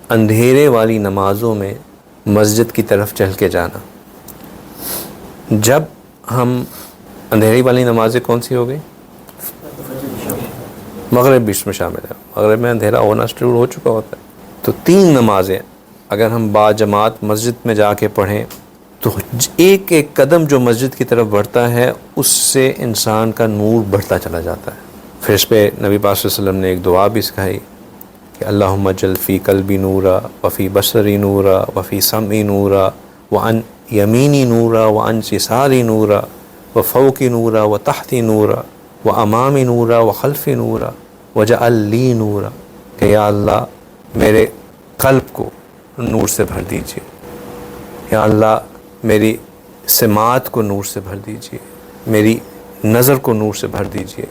اندھیرے والی نمازوں میں مسجد کی طرف چل کے جانا. جب ہم اندھیری والی نمازیں کون سی ہو گئی؟ مغرب بھی اس میں شامل ہے. مغرب میں اندھیرا ہونا شروع ہو چکا ہوتا ہے. تو 3 نمازیں اگر ہم با جماعت مسجد میں جا کے پڑھیں تو ایک ایک قدم جو مسجد کی طرف بڑھتا ہے اس سے انسان کا نور بڑھتا چلا جاتا ہے. پھر اس پہ نبی پاک صلی اللہ علیہ وسلم نے ایک دعا بھی سکھائی کہ اللہم اجعل فی قلبی نورا وفی بصری نورا وفی سمعی نورا وعن یمینی نورا وعن یساری نورا وفوقی نورا وتحتی نورا وامامی نورا وخلفی نورا وجعل لی نورا، کہ یا اللہ میرے قلب کو نور سے بھر دیجیے، یا اللہ میری سماعت کو نور سے بھر دیجیے، میری نظر کو نور سے بھر دیجیے،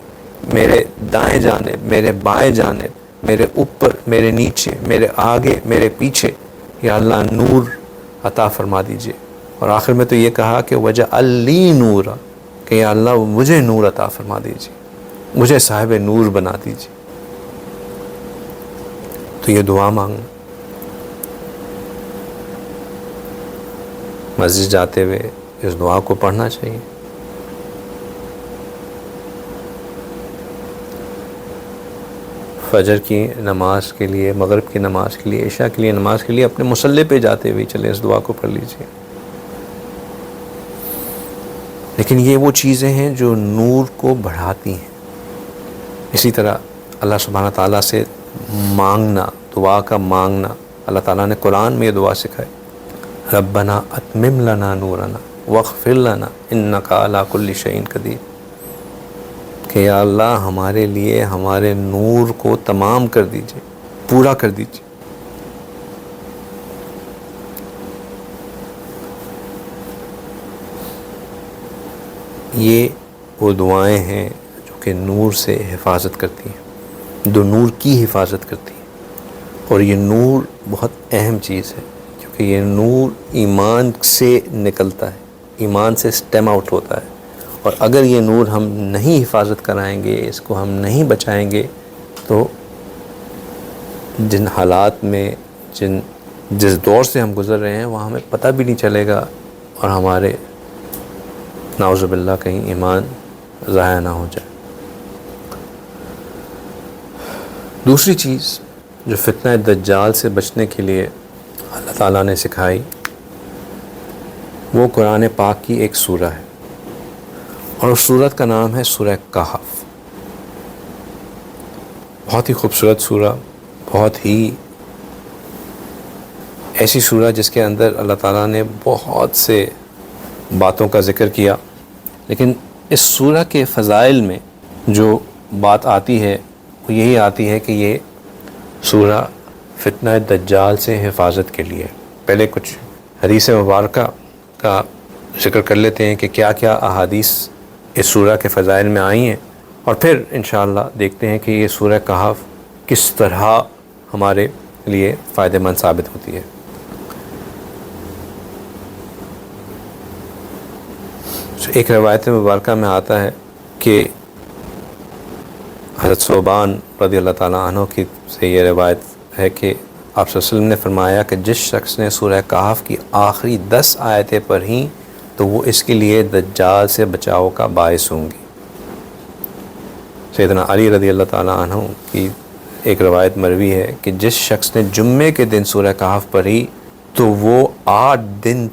میرے دائیں جانب میرے بائیں جانب میرے اوپر، میرے نیچے، میرے آگے، میرے پیچھے یا اللہ نور عطا فرما دیجئے۔ اور آخر میں تو یہ کہا کہ وجعل لی نورا، کہ یا اللہ مجھے نور عطا فرما دیجئے، مجھے صاحب نور بنا دیجئے۔ تو یہ دعا مانگنا، مسجد جاتے ہوئے اس دعا کو پڑھنا چاہیے۔ فجر کی نماز کے لیے، مغرب کی نماز کے لیے، عشاء کے لیے نماز کے لیے اپنے مصلی پہ جاتے ہوئے چلیں اس دعا کو پڑھ لیجیے۔ لیکن یہ وہ چیزیں ہیں جو نور کو بڑھاتی ہیں۔ اسی طرح اللہ سبحانہ تعالیٰ سے مانگنا، دعا کا مانگنا، اللہ تعالیٰ نے قرآن میں یہ دعا سکھائی، ربنا اتمم لنا نورنا واغفر لنا انک علی کل شیء قدیر، کہ یا اللہ ہمارے لیے ہمارے نور کو تمام کر دیجئے، پورا کر دیجئے۔ یہ وہ دعائیں ہیں جو کہ نور سے حفاظت کرتی ہیں، جو نور کی حفاظت کرتی ہیں۔ اور یہ نور بہت اہم چیز ہے، کیونکہ یہ نور ایمان سے نکلتا ہے، ایمان سے سٹیم آؤٹ ہوتا ہے۔ اور اگر یہ نور ہم نہیں حفاظت کرائیں گے، اس کو ہم نہیں بچائیں گے، تو جن حالات میں جس دور سے ہم گزر رہے ہیں وہاں ہمیں پتہ بھی نہیں چلے گا، اور ہمارے نعوذ باللہ کہیں ایمان ضائع نہ ہو جائے۔ دوسری چیز جو فتنہ دجال سے بچنے کے لیے اللہ تعالیٰ نے سکھائی، وہ قرآن پاک کی ایک سورہ ہے، اور اس سورت کا نام ہے سورہ کہف۔ بہت ہی خوبصورت سورہ، بہت ہی ایسی سورہ جس کے اندر اللہ تعالیٰ نے بہت سے باتوں کا ذکر کیا، لیکن اس سورہ کے فضائل میں جو بات آتی ہے وہ یہی آتی ہے کہ یہ سورہ فتنہ دجال سے حفاظت کے لیے۔ پہلے کچھ حدیث مبارکہ کا ذکر کر لیتے ہیں کہ کیا کیا احادیث اس سورہ کے فضائل میں آئی ہیں، اور پھر انشاءاللہ دیکھتے ہیں کہ یہ سورہ کہف کس طرح ہمارے لیے فائدہ مند ثابت ہوتی ہے۔ ایک روایت مبارکہ میں آتا ہے کہ حضرت ثوبان رضی اللہ تعالیٰ عنہ کی سے یہ روایت ہے کہ آپ صلی اللہ علیہ وسلم نے فرمایا کہ جس شخص نے سورہ کہف کی آخری 10 آیتیں پڑھیں تو وہ اس کے لیے دجال سے بچاؤ کا باعث ہوں گی۔ سیدنا علی رضی اللہ تعالیٰ عنہ کی ایک روایت مروی ہے کہ جس شخص نے جمعے کے دن سورہ کہف پڑھی تو وہ 8 دن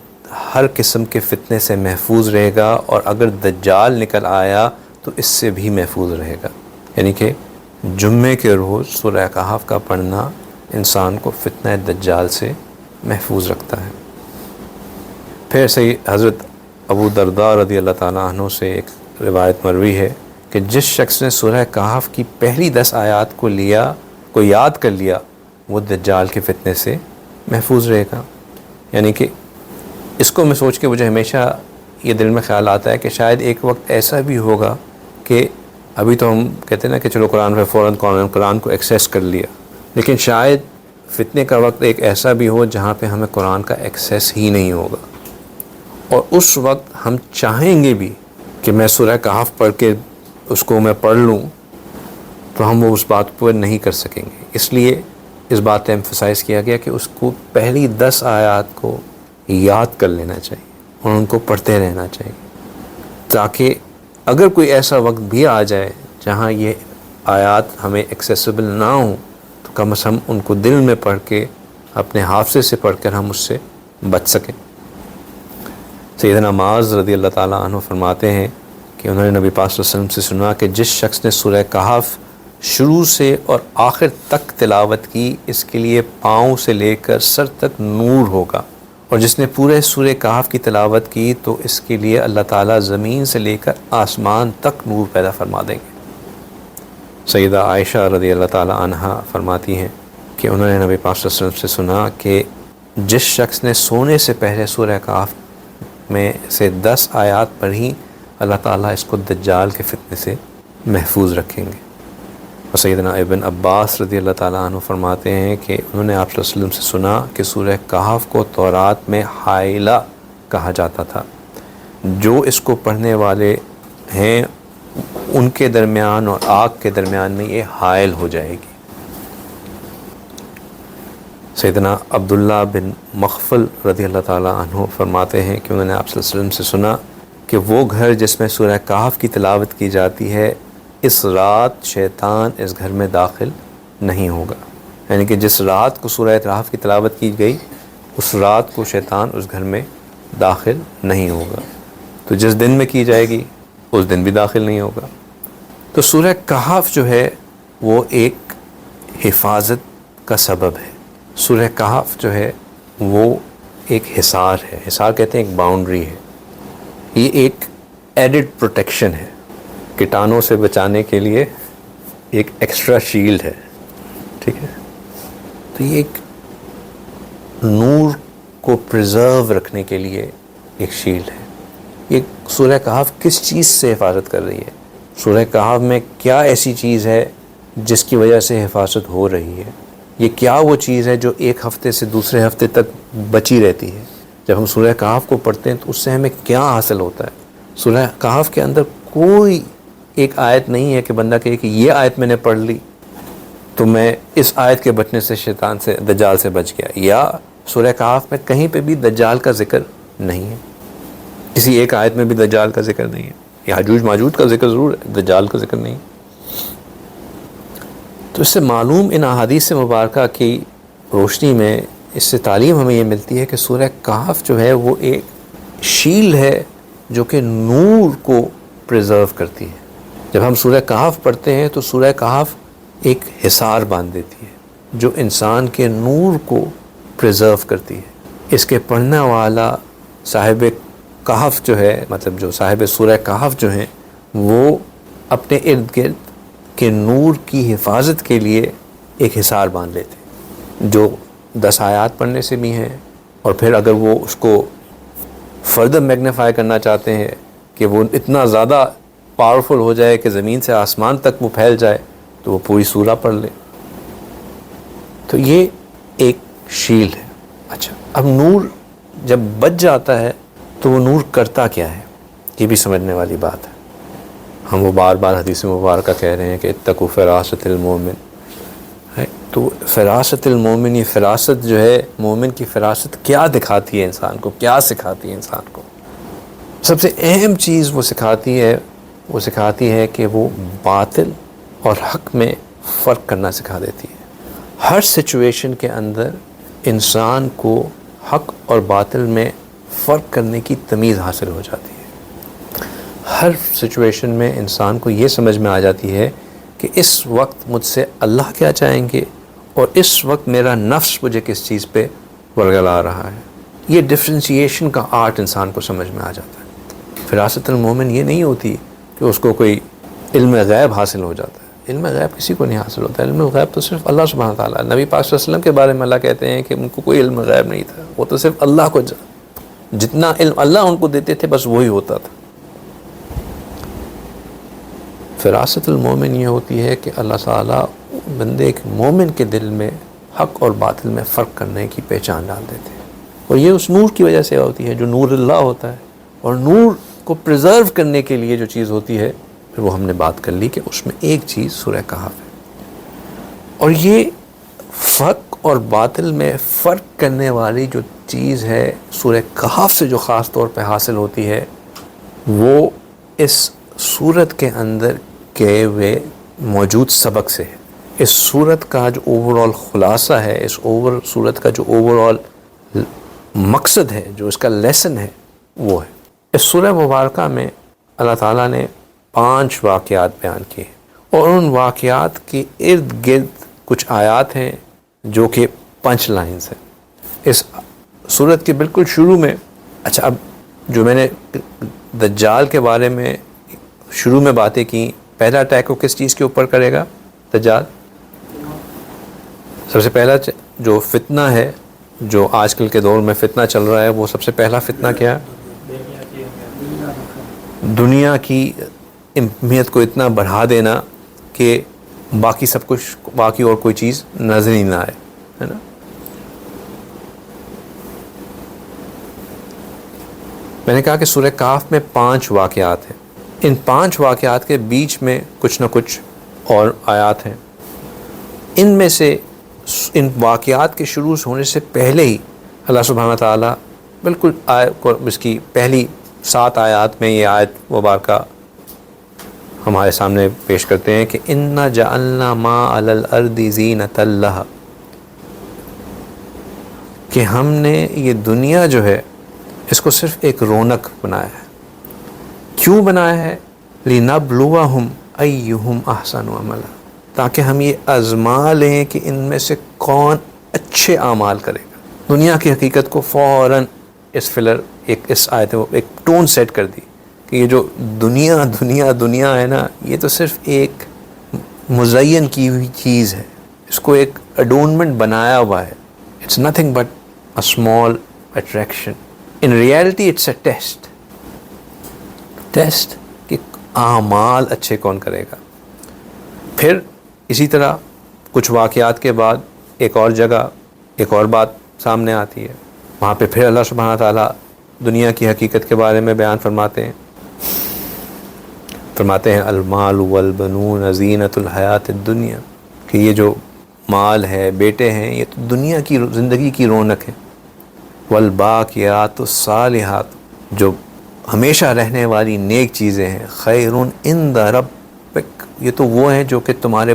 ہر قسم کے فتنے سے محفوظ رہے گا، اور اگر دجال نکل آیا تو اس سے بھی محفوظ رہے گا۔ یعنی کہ جمعے کے روز سورہ کہف کا پڑھنا انسان کو فتنہ دجال سے محفوظ رکھتا ہے۔ پھر سے حضرت ابو درداء رضی اللہ تعالیٰ عنہ سے ایک روایت مروی ہے کہ جس شخص نے سورہ کہف کی پہلی 10 آیات کو یاد کر لیا وہ دجال کے فتنے سے محفوظ رہے گا۔ یعنی کہ اس کو میں سوچ کے مجھے ہمیشہ یہ دل میں خیال آتا ہے کہ شاید ایک وقت ایسا بھی ہوگا کہ ابھی تو ہم کہتے ہیں نا کہ چلو قرآن پہ فوراً قرآن کو ایکسیس کر لیا، لیکن شاید فتنے کا وقت ایک ایسا بھی ہو جہاں پہ ہمیں قرآن کا ایکسیس ہی نہیں ہوگا، اور اس وقت ہم چاہیں گے بھی کہ میں سورہ کہف پڑھ کے اس کو میں پڑھ لوں تو ہم وہ اس بات پر نہیں کر سکیں گے۔ اس لیے اس بات پہ ایمفسائز کیا گیا کہ اس کو پہلی 10 آیات کو یاد کر لینا چاہیے اور ان کو پڑھتے رہنا چاہیے، تاکہ اگر کوئی ایسا وقت بھی آ جائے جہاں یہ آیات ہمیں ایکسیسیبل نہ ہوں تو کم از کم ان کو دل میں پڑھ کے اپنے حافظے سے پڑھ کر ہم اس سے بچ سکیں۔ سیدنا معاذ رضی اللہ تعالیٰ عنہ فرماتے ہیں کہ انہوں نے نبی پاک صلی اللہ علیہ وسلم سے سنا کہ جس شخص نے سورہ کہف شروع سے اور آخر تک تلاوت کی اس کے لیے پاؤں سے لے کر سر تک نور ہوگا، اور جس نے پورے سورہ کہف کی تلاوت کی تو اس کے لیے اللہ تعالیٰ زمین سے لے کر آسمان تک نور پیدا فرما دیں گے۔ سیدہ عائشہ رضی اللہ تعالیٰ عنہا فرماتی ہیں کہ انہوں نے نبی پاک صلی اللہ علیہ وسلم سے سنا کہ جس شخص نے سونے سے پہلے سورہ کہف میں سے 10 آیات پڑھی اللہ تعالیٰ اس کو دجال کے فتنے سے محفوظ رکھیں گے۔ سیدنا ابن عباس رضی اللہ تعالیٰ عنہ فرماتے ہیں کہ انہوں نے آپ صلی اللہ علیہ وسلم سے سنا کہ سورہ کہف کو تورات میں حائلہ کہا جاتا تھا، جو اس کو پڑھنے والے ہیں ان کے درمیان اور آگ کے درمیان میں یہ حائل ہو جائے گی۔ سیدنا عبداللہ بن مغفل رضی اللہ تعالیٰ عنہ فرماتے ہیں کہ انہوں نے آپ صلی اللہ علیہ وسلم سے سنا کہ وہ گھر جس میں سورہ کہف کی تلاوت کی جاتی ہے، اس رات شیطان اس گھر میں داخل نہیں ہوگا، یعنی کہ جس رات کو سورہ کہف کی تلاوت کی گئی اس رات کو شیطان اس گھر میں داخل نہیں ہوگا، تو جس دن میں کی جائے گی اس دن بھی داخل نہیں ہوگا۔ تو سورہ کہف جو ہے وہ ایک حفاظت کا سبب ہے، سورہ کہف جو ہے وہ ایک حصار ہے، حصار کہتے ہیں ایک باؤنڈری ہے، یہ ایک ایڈڈ پروٹیکشن ہے، کیٹانوں سے بچانے کے لیے ایک ایکسٹرا شیلڈ ہے، ٹھیک ہے۔ تو یہ ایک نور کو پریزرو رکھنے کے لیے ایک شیلڈ ہے۔ یہ سورہ کہف کس چیز سے حفاظت کر رہی ہے؟ سورہ کہف میں کیا ایسی چیز ہے جس کی وجہ سے حفاظت ہو رہی ہے؟ یہ کیا وہ چیز ہے جو ایک ہفتے سے دوسرے ہفتے تک بچی رہتی ہے؟ جب ہم سورہ کہف کو پڑھتے ہیں تو اس سے ہمیں کیا حاصل ہوتا ہے؟ سورہ کہف کے اندر کوئی ایک آیت نہیں ہے کہ بندہ کہے کہ یہ آیت میں نے پڑھ لی تو میں اس آیت کے بچنے سے شیطان سے دجال سے بچ گیا، یا سورہ کہف میں کہیں پہ بھی دجال کا ذکر نہیں ہے، کسی ایک آیت میں بھی دجال کا ذکر نہیں ہے، یاجوج ماجوج کا ذکر ضرور ہے، دجال کا ذکر نہیں۔ تو اس سے معلوم ان احادیث مبارکہ کی روشنی میں اس سے تعلیم ہمیں یہ ملتی ہے کہ سورہ کہف جو ہے وہ ایک شیلڈ ہے جو کہ نور کو پریزرو کرتی ہے۔ جب ہم سورہ کہف پڑھتے ہیں تو سورہ کہف ایک حصار باندھ دیتی ہے جو انسان کے نور کو پریزرو کرتی ہے۔ اس کے پڑھنے والا صاحب کہف جو ہے، مطلب جو صاحب سورہ کہف جو ہیں، وہ اپنے ارد گرد کے نور کی حفاظت کے لیے ایک حصار باندھ لیتے ہیں، جو 10 آیات پڑھنے سے بھی ہیں، اور پھر اگر وہ اس کو فردر میگنیفائی کرنا چاہتے ہیں کہ وہ اتنا زیادہ پاورفل ہو جائے کہ زمین سے آسمان تک وہ پھیل جائے تو وہ پوری سورہ پڑھ لے۔ تو یہ ایک شیلڈ ہے۔ اچھا، اب نور جب بچ جاتا ہے تو وہ نور کرتا کیا ہے، یہ بھی سمجھنے والی بات ہے۔ ہم وہ بار بار حدیث مبارکہ کہہ رہے ہیں کہ اتقوا فراست المومن ہے، تو فراست المومن، یہ فراست جو ہے مومن کی فراست کیا دکھاتی ہے انسان کو، کیا سکھاتی ہے انسان کو؟ سب سے اہم چیز وہ سکھاتی ہے کہ وہ باطل اور حق میں فرق کرنا سکھا دیتی ہے۔ ہر سچویشن کے اندر انسان کو حق اور باطل میں فرق کرنے کی تمیز حاصل ہو جاتی ہے۔ ہر سچویشن میں انسان کو یہ سمجھ میں آ جاتی ہے کہ اس وقت مجھ سے اللہ کیا چاہیں گے اور اس وقت میرا نفس مجھے کس چیز پہ ورگلا رہا ہے۔ یہ ڈفرینشیشن کا آرٹ انسان کو سمجھ میں آ جاتا ہے۔ فراست المومن یہ نہیں ہوتی کہ اس کو کوئی علم غیب حاصل ہو جاتا ہے، علم غیب کسی کو نہیں حاصل ہوتا ہے، علم غیب تو صرف اللہ سبحانہ تعالیٰ۔ نبی پاک صلی اللہ علیہ وسلم کے بارے میں اللہ کہتے ہیں کہ ان کو کوئی علم غیب نہیں تھا، وہ تو صرف اللہ کو جتنا علم اللہ ان کو دیتے تھے بس وہی ہوتا تھا۔ فراست المومن یہ ہوتی ہے کہ اللہ تعالیٰ بندے کے مومن کے دل میں حق اور باطل میں فرق کرنے کی پہچان ڈال دیتے ہیں، اور یہ اس نور کی وجہ سے ہوتی ہے جو نور اللہ ہوتا ہے، اور نور کو پریزرو کرنے کے لیے جو چیز ہوتی ہے پھر وہ ہم نے بات کر لی کہ اس میں ایک چیز سورہ کہف ہے۔ اور یہ حق اور باطل میں فرق کرنے والی جو چیز ہے سورہ کہف سے جو خاص طور پہ حاصل ہوتی ہے وہ اس سورت کے اندر کہے ہوئے موجود سبق سے ہے۔ اس سورت کا جو اوورآل خلاصہ ہے، اس سورت کا جو اوورآل مقصد ہے، جو اس کا لیسن ہے وہ ہے۔ اس سورہ مبارکہ میں اللہ تعالیٰ نے 5 واقعات بیان کیے، اور ان واقعات کے ارد گرد کچھ آیات ہیں جو کہ پنچ لائنز ہیں۔ اس سورت کے بالکل شروع میں، اچھا اب جو میں نے دجال کے بارے میں شروع میں باتیں کی، پہلا اٹیک وہ کس چیز کے اوپر کرے گا دجال؟ سب سے پہلا جو فتنہ ہے، جو آج کل کے دور میں فتنہ چل رہا ہے، وہ سب سے پہلا فتنہ کیا ہے؟ دنیا کی اہمیت کو اتنا بڑھا دینا کہ باقی سب کچھ، باقی اور کوئی چیز نظر ہی نہ آئے، ہے نا. میں نے کہا کہ سورہ کہف میں 5 واقعات ہیں. ان 5 واقعات کے بیچ میں کچھ نہ کچھ اور آیات ہیں. ان میں سے ان واقعات کے شروع ہونے سے پہلے ہی اللہ سبحانہ تعالیٰ بالکل اس کی پہلی 7 آیات میں یہ آیت مبارکہ ہمارے سامنے پیش کرتے ہیں کہ اِنَّا جَعَلْنَا مَا عَلَى الْأَرْضِ زِينَةً لَهَا، کہ ہم نے یہ دنیا جو ہے اس کو صرف ایک رونق بنایا ہے. کیوں بنایا ہے؟ لِنَبْلُوَهُمْ أَيُّهُمْ أَحْسَنُ عَمَلًا، تاکہ ہم یہ آزما لیں کہ ان میں سے کون اچھے اعمال کرے گا. دنیا کی حقیقت کو فوراً اس فلر اس آیت میں ایک ٹون سیٹ کر دی کہ یہ جو دنیا دنیا دنیا ہے نا، یہ تو صرف ایک مزین کی ہوئی چیز ہے، اس کو ایک اڈورنمنٹ بنایا ہوا ہے. It's nothing but a small attraction. In reality it's a test کہ اعمال اچھے کون کرے گا. پھر اسی طرح کچھ واقعات کے بعد ایک اور جگہ ایک اور بات سامنے آتی ہے. وہاں پہ پھر اللہ سبحانہ تعالیٰ دنیا کی حقیقت کے بارے میں بیان فرماتے ہیں المال والبنون زینۃ الحیات الدنیا، کہ یہ جو مال ہے، بیٹے ہیں، یہ تو دنیا کی زندگی کی رونق ہے. والباقیات الصالحات، جو ہمیشہ رہنے والی نیک چیزیں ہیں، خیر عند ربک، یہ تو وہ ہیں جو کہ تمہارے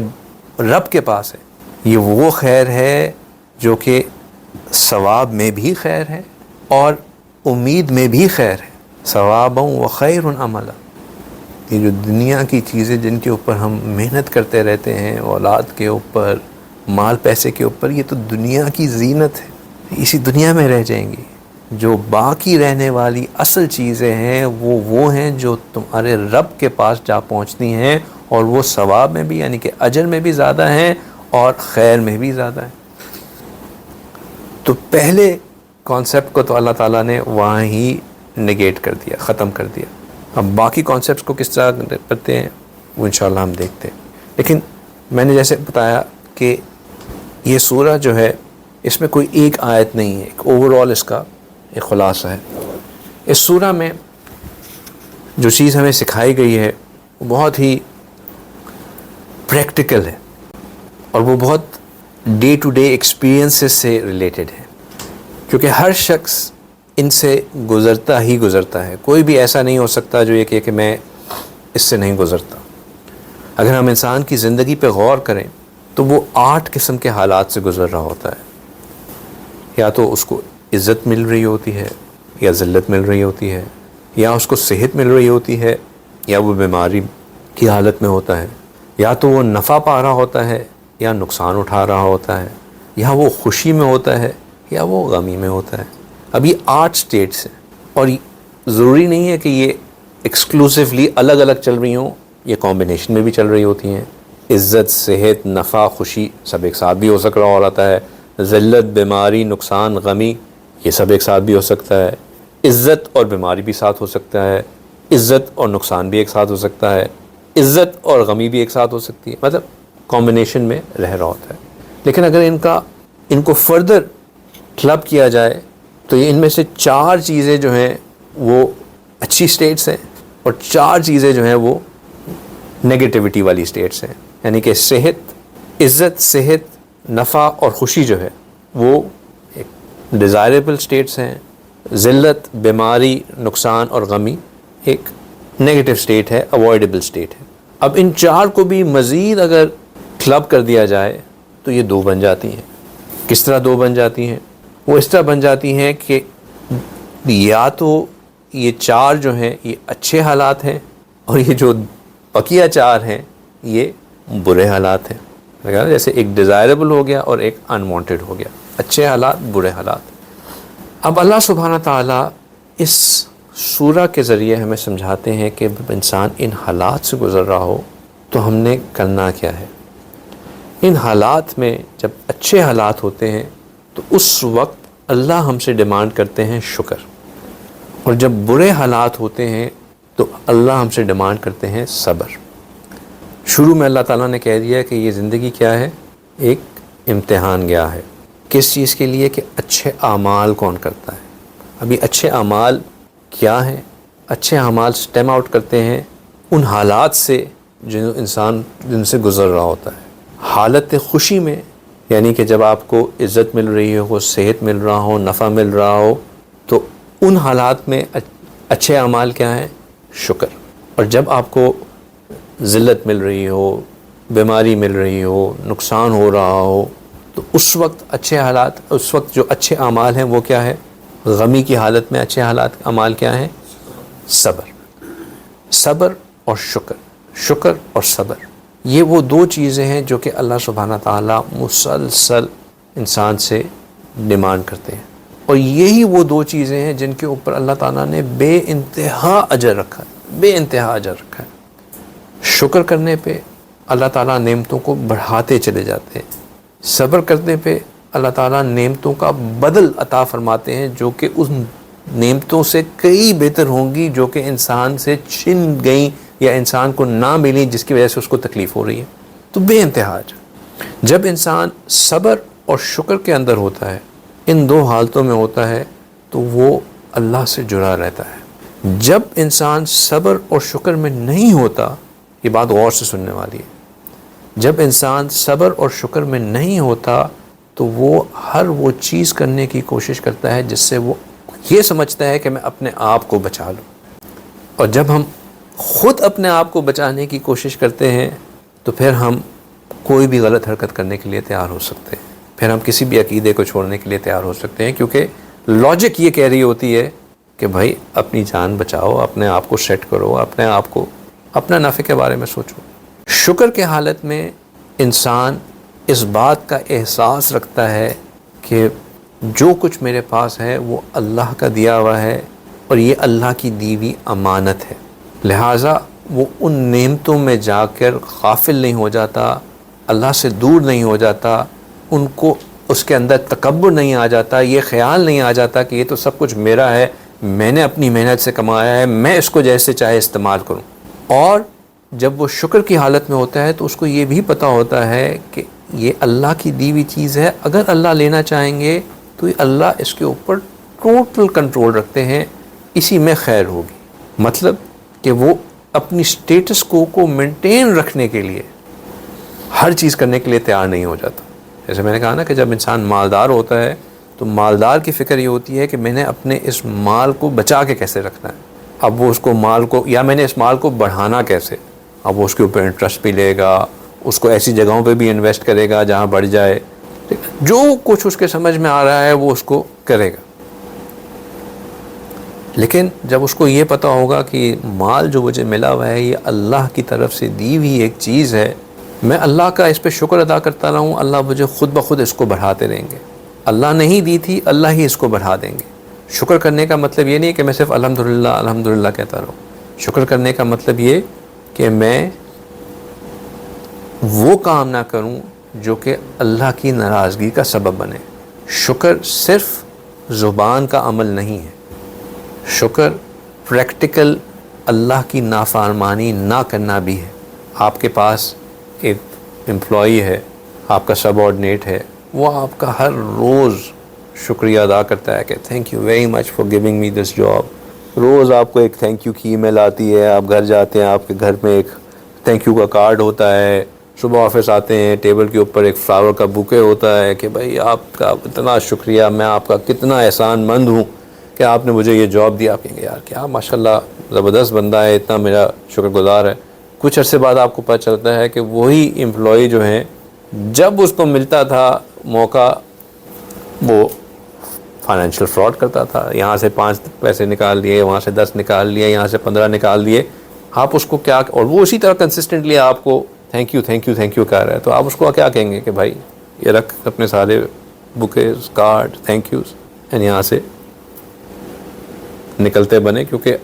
رب کے پاس ہے. یہ وہ خیر ہے جو کہ ثواب میں بھی خیر ہے اور امید میں بھی خیر ہے. ثوابا و خیر عملا، یہ جو دنیا کی چیزیں جن کے اوپر ہم محنت کرتے رہتے ہیں، اولاد کے اوپر، مال پیسے کے اوپر، یہ تو دنیا کی زینت ہے، اسی دنیا میں رہ جائیں گی. جو باقی رہنے والی اصل چیزیں ہیں وہ ہیں جو تمہارے رب کے پاس جا پہنچتی ہیں، اور وہ ثواب میں بھی یعنی کہ اجر میں بھی زیادہ ہیں اور خیر میں بھی زیادہ ہیں. تو پہلے کانسیپٹ کو تو اللہ تعالیٰ نے وہاں ہی نگیٹ کر دیا، ختم کر دیا. اب باقی کانسیپٹس کو کس طرح کرتے ہیں وہ انشاءاللہ ہم دیکھتے ہیں. لیکن میں نے جیسے بتایا کہ یہ سورہ جو ہے اس میں کوئی ایک آیت نہیں ہے، ایک اوور آل اس کا ایک خلاصہ ہے. اس سورہ میں جو چیز ہمیں سکھائی گئی ہے وہ بہت ہی پریکٹیکل ہے اور وہ بہت ڈے ٹو ڈے ایکسپیرینسز سے ریلیٹڈ ہے، کیونکہ ہر شخص ان سے گزرتا ہی گزرتا ہے. کوئی بھی ایسا نہیں ہو سکتا جو یہ کہ میں اس سے نہیں گزرتا. اگر ہم انسان کی زندگی پہ غور کریں تو وہ 8 قسم کے حالات سے گزر رہا ہوتا ہے. یا تو اس کو عزت مل رہی ہوتی ہے، یا ذلت مل رہی ہوتی ہے، یا اس کو صحت مل رہی ہوتی ہے، یا وہ بیماری کی حالت میں ہوتا ہے، یا تو وہ نفع پا رہا ہوتا ہے یا نقصان اٹھا رہا ہوتا ہے، یا وہ خوشی میں ہوتا ہے یا وہ غمی میں ہوتا ہے. اب یہ 8 سٹیٹس ہیں اور ضروری نہیں ہے کہ یہ ایکسکلوسیولی الگ الگ چل رہی ہوں، یہ کمبینیشن میں بھی چل رہی ہوتی ہیں. عزت، صحت، نفع، خوشی سب ایک ساتھ بھی ہو سک رہا ہوتا ہے. ذلت، بیماری، نقصان، غمی یہ سب ایک ساتھ بھی ہو سکتا ہے. عزت اور بیماری بھی ساتھ ہو سکتا ہے، عزت اور نقصان بھی ایک ساتھ ہو سکتا ہے، عزت اور غمی بھی ایک ساتھ ہو سکتی ہے. مطلب کمبینیشن میں رہ رہا ہوتا ہے. لیکن اگر ان کو فردر کلب کیا جائے تو ان میں سے 4 چیزیں جو ہیں وہ اچھی سٹیٹس ہیں اور 4 چیزیں جو ہیں وہ نگیٹیوٹی والی سٹیٹس ہیں. یعنی کہ عزت، صحت، نفع اور خوشی جو ہے وہ ایک ڈیزائریبل سٹیٹس ہیں. ذلت، بیماری، نقصان اور غمی ایک نیگیٹو سٹیٹ ہے، اوائڈیبل سٹیٹ ہے. اب ان 4 کو بھی مزید اگر کلب کر دیا جائے تو یہ 2 بن جاتی ہیں. کس طرح 2 بن جاتی ہیں؟ وہ اس طرح بن جاتی ہیں کہ یا تو یہ 4 جو ہیں یہ اچھے حالات ہیں اور یہ جو بقیہ 4 ہیں یہ برے حالات ہیں. جیسے ایک ڈیزائریبل ہو گیا اور ایک انوانٹیڈ ہو گیا، اچھے حالات، برے حالات. اب اللہ سبحانہ تعالیٰ اس سورہ کے ذریعے ہمیں سمجھاتے ہیں کہ انسان ان حالات سے گزر رہا ہو تو ہم نے کرنا کیا ہے. ان حالات میں جب اچھے حالات ہوتے ہیں تو اس وقت اللہ ہم سے ڈیمانڈ کرتے ہیں شکر، اور جب برے حالات ہوتے ہیں تو اللہ ہم سے ڈیمانڈ کرتے ہیں صبر. شروع میں اللہ تعالیٰ نے کہہ دیا کہ یہ زندگی کیا ہے، ایک امتحان گیا ہے. کس چیز کے لیے؟ کہ اچھے اعمال کون کرتا ہے. ابھی اچھے اعمال کیا ہیں؟ اچھے اعمال سٹیم آؤٹ کرتے ہیں ان حالات سے جو انسان جن سے گزر رہا ہوتا ہے. حالت خوشی میں، یعنی کہ جب آپ کو عزت مل رہی ہو، صحت مل رہا ہو، نفع مل رہا ہو، تو ان حالات میں اچھے اعمال کیا ہیں؟ شکر. اور جب آپ کو ذلت مل رہی ہو، بیماری مل رہی ہو، نقصان ہو رہا ہو، تو اس وقت اچھے حالات، اس وقت جو اچھے اعمال ہیں وہ کیا ہے؟ غمی کی حالت میں اچھے حالات اعمال کیا ہیں؟ صبر. صبر اور شکر، شکر اور صبر، یہ وہ دو چیزیں ہیں جو کہ اللہ سبحانہ تعالیٰ مسلسل انسان سے ڈیمانڈ کرتے ہیں. اور یہی وہ دو چیزیں ہیں جن کے اوپر اللہ تعالیٰ نے بے انتہا اجر رکھا ہے، بے انتہا اجر رکھا ہے. شکر کرنے پہ اللہ تعالیٰ نعمتوں کو بڑھاتے چلے جاتے ہیں. صبر کرنے پہ اللہ تعالیٰ نعمتوں کا بدل عطا فرماتے ہیں جو کہ ان نعمتوں سے کئی بہتر ہوں گی جو کہ انسان سے چھن گئیں یا انسان کو نہ ملیں، جس کی وجہ سے اس کو تکلیف ہو رہی ہے. تو بے انتہا اجر. جب انسان صبر اور شکر کے اندر ہوتا ہے، ان دو حالتوں میں ہوتا ہے، تو وہ اللہ سے جڑا رہتا ہے. جب انسان صبر اور شکر میں نہیں ہوتا، یہ بات غور سے سننے والی ہے، جب انسان صبر اور شکر میں نہیں ہوتا تو وہ ہر وہ چیز کرنے کی کوشش کرتا ہے جس سے وہ یہ سمجھتا ہے کہ میں اپنے آپ کو بچا لوں. اور جب ہم خود اپنے آپ کو بچانے کی کوشش کرتے ہیں تو پھر ہم کوئی بھی غلط حرکت کرنے کے لیے تیار ہو سکتے ہیں، پھر ہم کسی بھی عقیدے کو چھوڑنے کے لیے تیار ہو سکتے ہیں، کیونکہ لاجک یہ کہہ رہی ہوتی ہے کہ بھائی اپنی جان بچاؤ، اپنے آپ کو سیٹ کرو، اپنے آپ کو، اپنا نفع کے بارے میں سوچو. شکر کے حالت میں انسان اس بات کا احساس رکھتا ہے کہ جو کچھ میرے پاس ہے وہ اللہ کا دیا ہوا ہے اور یہ اللہ کی دی ہوئی امانت ہے. لہٰذا وہ ان نعمتوں میں جا کر غافل نہیں ہو جاتا، اللہ سے دور نہیں ہو جاتا، ان کو اس کے اندر تکبر نہیں آ جاتا، یہ خیال نہیں آ جاتا کہ یہ تو سب کچھ میرا ہے، میں نے اپنی محنت سے کمایا ہے، میں اس کو جیسے چاہے استعمال کروں. اور جب وہ شکر کی حالت میں ہوتا ہے تو اس کو یہ بھی پتہ ہوتا ہے کہ یہ اللہ کی دی ہوئی چیز ہے، اگر اللہ لینا چاہیں گے تو اللہ اس کے اوپر ٹوٹل کنٹرول رکھتے ہیں، اسی میں خیر ہوگی. مطلب کہ وہ اپنی سٹیٹس کو مینٹین رکھنے کے لیے ہر چیز کرنے کے لیے تیار نہیں ہو جاتا. جیسے میں نے کہا نا کہ جب انسان مالدار ہوتا ہے تو مالدار کی فکر یہ ہوتی ہے کہ میں نے اپنے اس مال کو بچا کے کیسے رکھنا ہے، اب وہ اس کو مال کو، یا میں نے اس مال کو بڑھانا کیسے، اب وہ اس کے اوپر انٹرسٹ بھی لے گا، اس کو ایسی جگہوں پہ بھی انویسٹ کرے گا جہاں بڑھ جائے، جو کچھ اس کے سمجھ میں آ رہا ہے وہ اس کو کرے گا. لیکن جب اس کو یہ پتہ ہوگا کہ مال جو مجھے ملا ہوا ہے یہ اللہ کی طرف سے دی ہوئی ایک چیز ہے، میں اللہ کا اس پہ شکر ادا کرتا رہوں، اللہ مجھے خود بخود اس کو بڑھاتے رہیں گے. اللہ نہیں دی تھی، اللہ ہی اس کو بڑھا دیں گے. شکر کرنے کا مطلب یہ نہیں کہ میں صرف الحمدللہ الحمدللہ کہتا رہوں. شکر کرنے کا مطلب یہ کہ میں وہ کام نہ کروں جو کہ اللہ کی ناراضگی کا سبب بنے. شکر صرف زبان کا عمل نہیں ہے، شکر پریکٹیکل اللہ کی نافرمانی نہ کرنا بھی ہے. آپ کے پاس ایک امپلائی ہے، آپ کا سب آرڈینیٹ ہے، وہ آپ کا ہر روز شکریہ ادا کرتا ہے کہ thank you very much for giving me this job. روز آپ کو ایک تھینک یو کی ای میل آتی ہے، آپ گھر جاتے ہیں، آپ کے گھر میں ایک تھینک یو کا کارڈ ہوتا ہے. صبح آفس آتے ہیں، ٹیبل کے اوپر ایک فلاور کا بوکے ہوتا ہے کہ بھائی آپ کا اتنا شکریہ، میں آپ کا کتنا احسان مند ہوں کہ آپ نے مجھے یہ جاب دیا. آپ کہیں گے یار کیا ماشاءاللہ زبردست بندہ ہے، اتنا میرا شکر گزار ہے. کچھ عرصے بعد آپ کو پتہ چلتا ہے کہ وہی امپلائی جو ہیں جب اس کو ملتا تھا موقع وہ فائنینشیل فراڈ کرتا تھا، یہاں سے 5 پیسے نکال لیے، وہاں سے 10 نکال لیے، یہاں سے 15 نکال لیے. آپ اس کو کیا، اور وہ اسی طرح کنسسٹنٹلی آپ کو thank you thank you thank you کہہ رہا ہے، تو آپ اس کو کیا کہیں گے کہ بھائی یہ رکھ اپنے سارے بکیز کارڈ تھینک یوز، یہاں سے نکلتے بنے، کیونکہ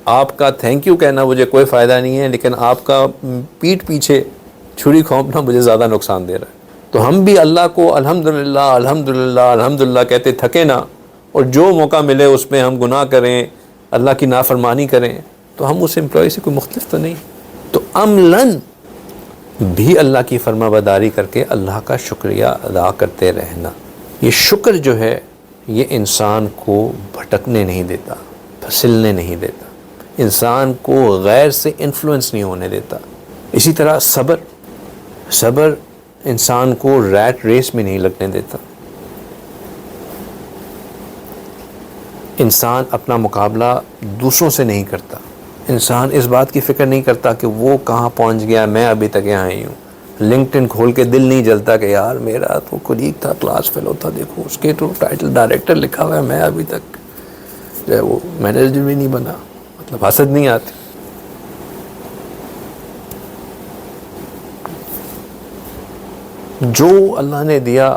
آپ کا تھینک یو کہنا مجھے کوئی فائدہ نہیں ہے، لیکن آپ کا پیٹھ پیچھے چھری کھونپنا مجھے زیادہ نقصان دے رہا ہے. تو ہم بھی اللہ کو الحمدللہ الحمدللہ الحمدللہ کہتے تھکے نہ، اور جو موقع ملے اس میں ہم گناہ کریں، اللہ کی نافرمانی کریں، تو ہم اس امپلائی سے کوئی مختلف تو نہیں. تو عملاً بھی اللہ کی فرما برداری کر کے اللہ کا شکریہ ادا کرتے رہنا. یہ شکر جو ہے یہ انسان کو بھٹکنے نہیں دیتا، پھسلنے نہیں دیتا، انسان کو غیر سے انفلوئنس نہیں ہونے دیتا. اسی طرح صبر انسان کو ریٹ ریس میں نہیں لگنے دیتا. انسان اپنا مقابلہ دوسروں سے نہیں کرتا. انسان اس بات کی فکر نہیں کرتا کہ وہ کہاں پہنچ گیا، میں ابھی تک یہاں ہی ہوں. لنکڈ کھول کے دل نہیں جلتا کہ یار میرا تو کولیگ تھا، کلاس فیلو تھا، دیکھو اس کے تو ٹائٹل ڈائریکٹر لکھا ہوا ہے، میں ابھی تک جو ہے وہ مینیجر بھی نہیں بنا. مطلب حسد نہیں آتی. جو اللہ نے دیا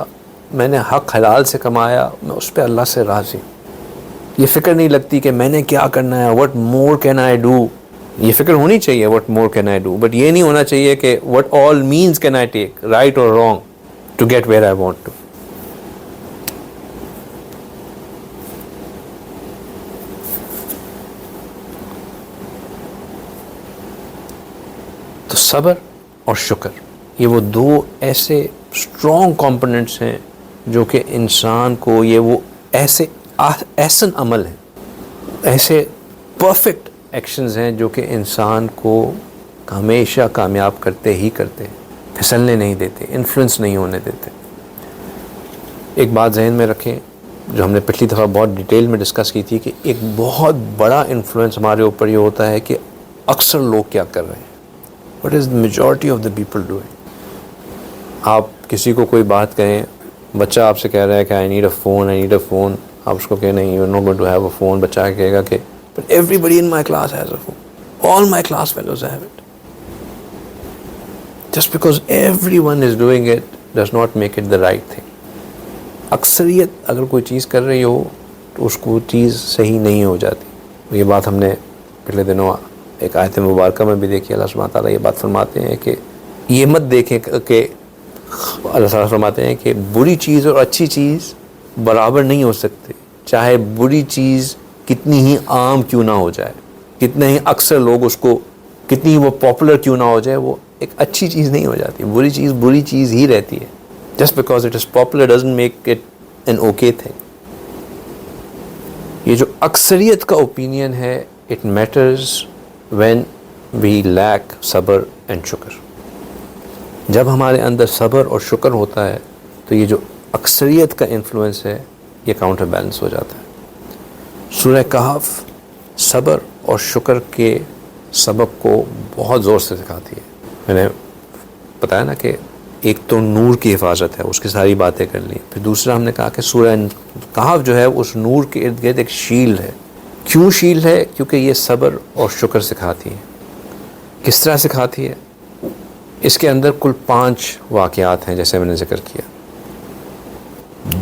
میں نے حق حلال سے کمایا، میں اس پہ اللہ سے راضی. یہ فکر نہیں لگتی کہ میں نے کیا کرنا ہے، what more can I do. یہ فکر ہونی چاہیے what more can I do, but یہ نہیں ہونا چاہیے کہ what all means can I take, right or wrong, to get where I want to. تو صبر اور شکر یہ وہ دو ایسے اسٹرانگ کمپوننٹس ہیں جو کہ انسان کو یہ وہ ایسے احسن عمل ہیں، ایسے پرفیکٹ ایکشنز ہیں جو کہ انسان کو ہمیشہ کامیاب کرتے ہی کرتے، پھسلنے نہیں دیتے، انفلوئنس نہیں ہونے دیتے. ایک بات ذہن میں رکھیں جو ہم نے پچھلی دفعہ بہت ڈیٹیل میں ڈسکس کی تھی کہ ایک بہت بڑا انفلوئنس ہمارے اوپر یہ ہوتا ہے کہ اکثر لوگ کیا کر رہے ہیں. What is the majority of the people doing. آپ کسی کو کوئی بات کہیں، بچہ آپ سے کہہ رہا ہے کہ آئی نیڈ اے فون، آپ اس کو کہیں نہیں you are not going to have a phone. بچہ کہے گا کہ but everybody in my class has a phone, all my class fellows have it. Just because everyone is doing it does not make it the right thing. اکثریت اگر کوئی چیز کر رہی ہو تو اس کو چیز صحیح نہیں ہو جاتی. یہ بات ہم نے پچھلے دنوں ایک آیت مبارکہ میں بھی دیکھی. اللہ سبحانہ تعالیٰ یہ بات فرماتے ہیں کہ یہ مت دیکھیں کہ اللہ تعالیٰ فرماتے ہیں کہ بری چیز اور اچھی چیز برابر نہیں ہو سکتے. چاہے بری چیز کتنی ہی عام کیوں نہ ہو جائے، کتنے ہی اکثر لوگ اس کو، کتنی ہی وہ پاپولر کیوں نہ ہو جائے، وہ ایک اچھی چیز نہیں ہو جاتی. بری چیز ہی رہتی ہے. Just because it is popular doesn't make it an okay thing. یہ جو اکثریت کا اوپینین ہے، it matters when we lack صبر اینڈ شکر. جب ہمارے اندر صبر اور شکر ہوتا ہے تو یہ جو اکثریت کا انفلوئنس ہے یہ کاؤنٹر بیلنس ہو جاتا ہے. سورہ کہف صبر اور شکر کے سبب کو بہت زور سے سکھاتی ہے. میں نے بتایا نا کہ ایک تو نور کی حفاظت ہے، اس کی ساری باتیں کر لی. پھر دوسرا ہم نے کہا کہ سورہ کہف جو ہے اس نور کے ارد گرد ایک شیلڈ ہے. کیوں شیلڈ ہے؟ کیونکہ یہ صبر اور شکر سکھاتی ہے. کس طرح سکھاتی ہے؟ اس کے اندر کل 5 واقعات ہیں جیسے میں نے ذکر کیا.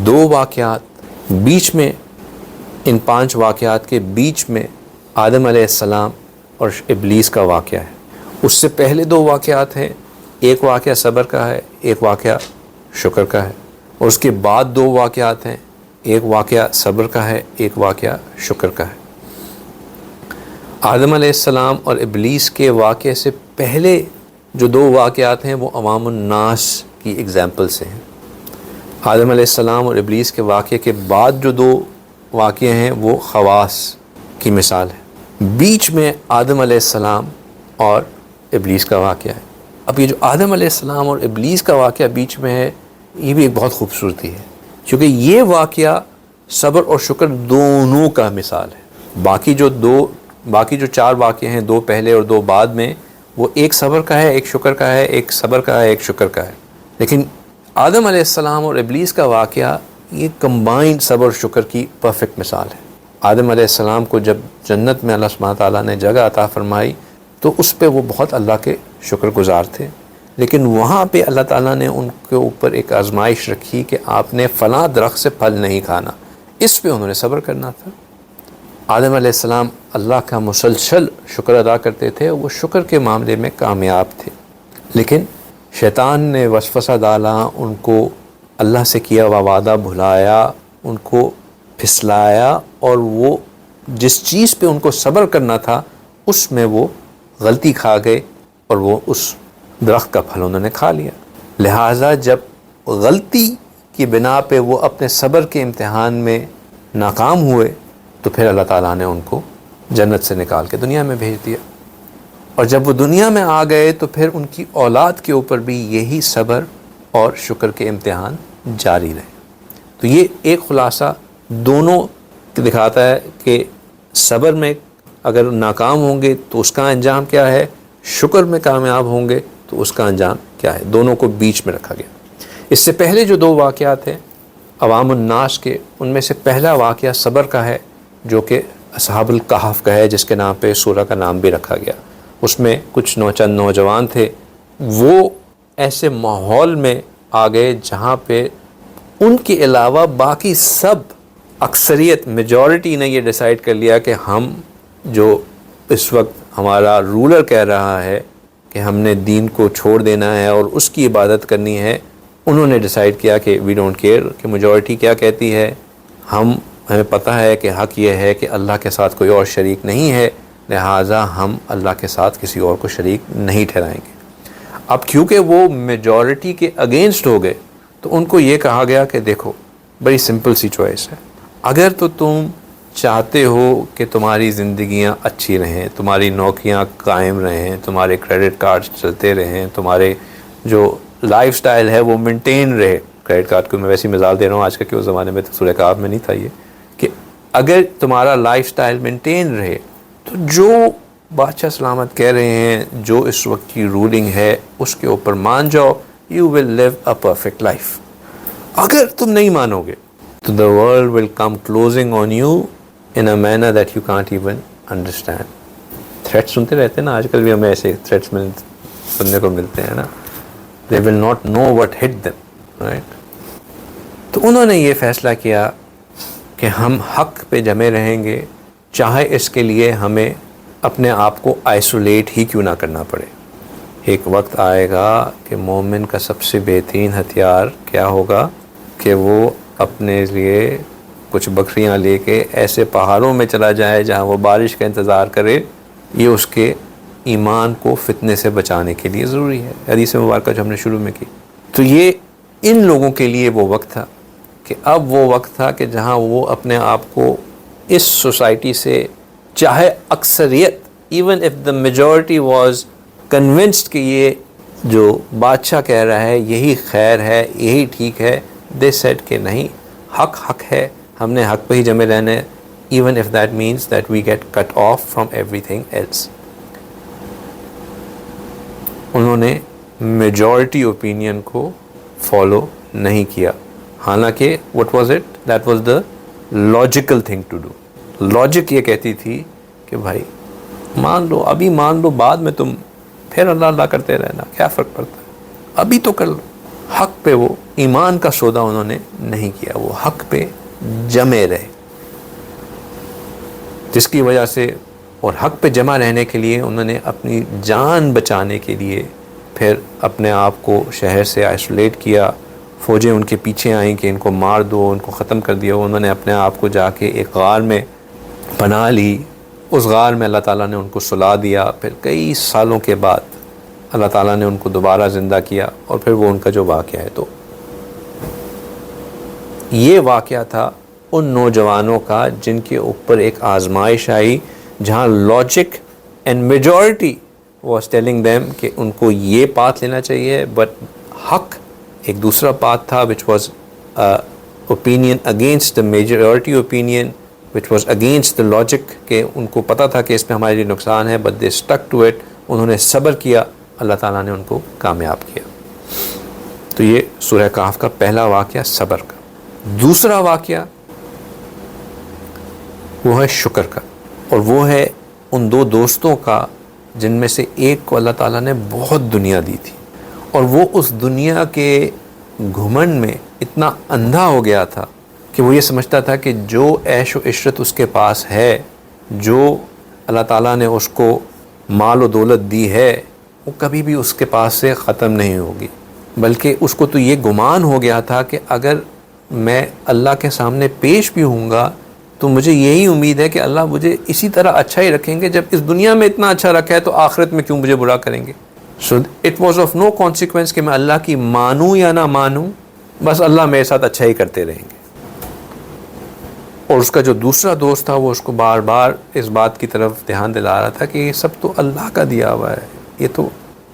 2 واقعات بیچ میں، ان 5 واقعات کے بیچ میں آدم علیہ السلام اور ابلیس کا واقعہ ہے. اس سے پہلے 2 واقعات ہیں، ایک واقعہ صبر کا ہے، ایک واقعہ شکر کا ہے. اور اس کے بعد 2 واقعات ہیں، ایک واقعہ صبر کا ہے، ایک واقعہ شکر کا ہے. آدم علیہ السلام اور ابلیس کے واقعے سے پہلے جو 2 واقعات ہیں وہ عوام الناس کی ایگزامپل سے ہیں. آدم علیہ السلام اور ابلیس کے واقعے کے بعد جو 2 واقعے ہیں وہ خواص کی مثال ہے. بیچ میں آدم علیہ السلام اور ابلیس کا واقعہ ہے. اب یہ جو آدم علیہ السلام اور ابلیس کا واقعہ بیچ میں ہے یہ بھی ایک بہت خوبصورتی ہے، کیونکہ یہ واقعہ صبر اور شکر دونوں کا مثال ہے. باقی جو 4 واقعے ہیں، 2 پہلے اور 2 بعد میں، وہ ایک صبر کا ہے، ایک شکر کا ہے، ایک صبر کا ہے، ایک شکر کا ہے. لیکن آدم علیہ السلام اور ابلیس کا واقعہ یہ کمبائنڈ صبر اور شکر کی پرفیکٹ مثال ہے. آدم علیہ السلام کو جب جنت میں اللہ سبحانہ تعالیٰ نے جگہ عطا فرمائی تو اس پہ وہ بہت اللہ کے شکر گزار تھے. لیکن وہاں پہ اللہ تعالیٰ نے ان کے اوپر ایک آزمائش رکھی کہ آپ نے فلاں درخت سے پھل نہیں کھانا. اس پہ انہوں نے صبر کرنا تھا. آدم علیہ السلام اللہ کا مسلسل شکر ادا کرتے تھے، وہ شکر کے معاملے میں کامیاب تھے. لیکن شیطان نے وسوسہ ڈالا، ان کو اللہ سے کیا ہوا وعدہ بھلایا، ان کو پھسلایا، اور وہ جس چیز پہ ان کو صبر کرنا تھا اس میں وہ غلطی کھا گئے اور وہ اس درخت کا پھل انہوں نے کھا لیا. لہٰذا جب غلطی کی بنا پہ وہ اپنے صبر کے امتحان میں ناکام ہوئے تو پھر اللہ تعالیٰ نے ان کو جنت سے نکال کے دنیا میں بھیج دیا. اور جب وہ دنیا میں آ گئے تو پھر ان کی اولاد کے اوپر بھی یہی صبر اور شکر کے امتحان جاری رہے. تو یہ ایک خلاصہ دونوں دکھاتا ہے کہ صبر میں اگر ناکام ہوں گے تو اس کا انجام کیا ہے، شکر میں کامیاب ہوں گے تو اس کا انجام کیا ہے. دونوں کو بیچ میں رکھا گیا. اس سے پہلے جو 2 واقعات ہیں عوام الناس کے، ان میں سے پہلا واقعہ صبر کا ہے جو کہ اصحاب الکہف کا ہے، جس کے نام پہ سورہ کا نام بھی رکھا گیا. اس میں کچھ چند نوجوان تھے، وہ ایسے ماحول میں آ گئے جہاں پہ ان کے علاوہ باقی سب، اکثریت میجورٹی نے یہ ڈیسائیڈ کر لیا کہ ہم جو اس وقت ہمارا رولر کہہ رہا ہے کہ ہم نے دین کو چھوڑ دینا ہے اور اس کی عبادت کرنی ہے، انہوں نے ڈیسائیڈ کیا کہ وی ڈونٹ کیئر کہ میجورٹی کیا کہتی ہے، ہمیں پتہ ہے کہ حق یہ ہے کہ اللہ کے ساتھ کوئی اور شریک نہیں ہے، لہٰذا ہم اللہ کے ساتھ کسی اور کو شریک نہیں ٹھہرائیں گے. اب کیونکہ وہ میجورٹی کے اگینسٹ ہو گئے تو ان کو یہ کہا گیا کہ دیکھو بڑی سمپل سی چوائس ہے، اگر تو تم چاہتے ہو کہ تمہاری زندگیاں اچھی رہیں، تمہاری نوکریاں قائم رہیں، تمہارے کریڈٹ کارڈ چلتے رہیں، تمہارے جو لائف سٹائل ہے وہ مینٹین رہے. کریڈٹ کارڈ کو میں ویسی مثال دے رہا ہوں، آج کل کے اس زمانے میں تو سورہ کہف میں نہیں تھا یہ، کہ اگر تمہارا لائف سٹائل مینٹین رہے تو جو بادشاہ سلامت کہہ رہے ہیں، جو اس وقت کی رولنگ ہے اس کے اوپر مان جاؤ، you will live a perfect life. اگر تم نہیں مانو گے تو the world will come closing on you in a manner that you can't even understand. Threat سنتے رہتے ہیں نا، آج کل بھی ہمیں ایسے تھریٹس میں سننے کو ملتے ہیں نا. They will not know what hit them, right? تو انہوں نے یہ فیصلہ کیا کہ ہم حق پہ جمے رہیں گے، چاہے اس کے لیے ہمیں اپنے آپ کو آئسولیٹ ہی کیوں نہ کرنا پڑے. ایک وقت آئے گا کہ مومن کا سب سے بہترین ہتھیار کیا ہوگا کہ وہ اپنے لیے کچھ بکریاں لے کے ایسے پہاڑوں میں چلا جائے جہاں وہ بارش کا انتظار کرے. یہ اس کے ایمان کو فتنے سے بچانے کے لیے ضروری ہے. حدیث مبارکہ جو ہم نے شروع میں کی، تو یہ ان لوگوں کے لیے وہ وقت تھا کہ اب وہ وقت تھا کہ جہاں وہ اپنے آپ کو اس سوسائٹی سے، چاہے اکثریت even if the majority was convinced کہ یہ جو بادشاہ کہہ رہا ہے یہی خیر ہے، یہی ٹھیک ہے، دے سیڈ کہ نہیں، حق حق ہے، ہم نے حق پہ ہی جمے رہنے، even of that means that we get cut off from everything else. انہوں نے میجورٹی اوپینین کو فالو نہیں کیا، حالانکہ what was it? That was the logical thing to do. Logic یہ کہتی تھی کہ بھائی مان لو، ابھی مان لو، بعد میں تم پھر اللہ اللہ کرتے رہنا، کیا فرق پڑتا ہے، ابھی تو کر لو. حق پہ وہ ایمان کا سودا انہوں نے نہیں کیا، وہ حق پہ جمے رہے، جس کی وجہ سے، اور حق پہ جمع رہنے کے لیے انہوں نے اپنی جان بچانے کے لیے پھر اپنے آپ کو شہر سے آئسولیٹ کیا. فوجیں ان کے پیچھے آئیں کہ ان کو مار دو، ان کو ختم کر دیا. انہوں نے اپنے آپ کو جا کے ایک غار میں پناہ لی، اس غار میں اللہ تعالیٰ نے ان کو سلا دیا. پھر کئی سالوں کے بعد اللہ تعالیٰ نے ان کو دوبارہ زندہ کیا، اور پھر وہ ان کا جو واقعہ ہے. تو یہ واقعہ تھا ان نوجوانوں کا جن کے اوپر ایک آزمائش آئی، جہاں logic and majority was telling them کہ ان کو یہ پاتھ لینا چاہیے، بٹ حق ایک دوسرا پاتھ تھا which was opinion against the majority opinion, which was against the logic، کہ ان کو پتہ تھا کہ اس میں ہمارے لیے نقصان ہے، but they stuck to it. انہوں نے صبر کیا، اللہ تعالیٰ نے ان کو کامیاب کیا. تو یہ سورہ کہف کا پہلا واقعہ صبر کا. دوسرا واقعہ وہ ہے شکر کا، اور وہ ہے ان دو دوستوں کا جن میں سے ایک کو اللہ تعالیٰ نے بہت دنیا دی تھی، اور وہ اس دنیا کے گھمنڈ میں اتنا اندھا ہو گیا تھا کہ وہ یہ سمجھتا تھا کہ جو عیش و عشرت اس کے پاس ہے، جو اللہ تعالیٰ نے اس کو مال و دولت دی ہے، وہ کبھی بھی اس کے پاس سے ختم نہیں ہوگی. بلکہ اس کو تو یہ گمان ہو گیا تھا کہ اگر میں اللہ کے سامنے پیش بھی ہوں گا تو مجھے یہی امید ہے کہ اللہ مجھے اسی طرح اچھا ہی رکھیں گے. جب اس دنیا میں اتنا اچھا رکھا ہے تو آخرت میں کیوں مجھے برا کریں گے. So it was of no consequence کہ میں اللہ کی مانوں یا نہ مانوں، بس اللہ میرے ساتھ اچھا ہی کرتے رہیں گے. اور اس کا جو دوسرا دوست تھا وہ اس کو بار بار اس بات کی طرف دھیان دلا رہا تھا کہ یہ سب تو اللہ کا دیا ہوا ہے، یہ تو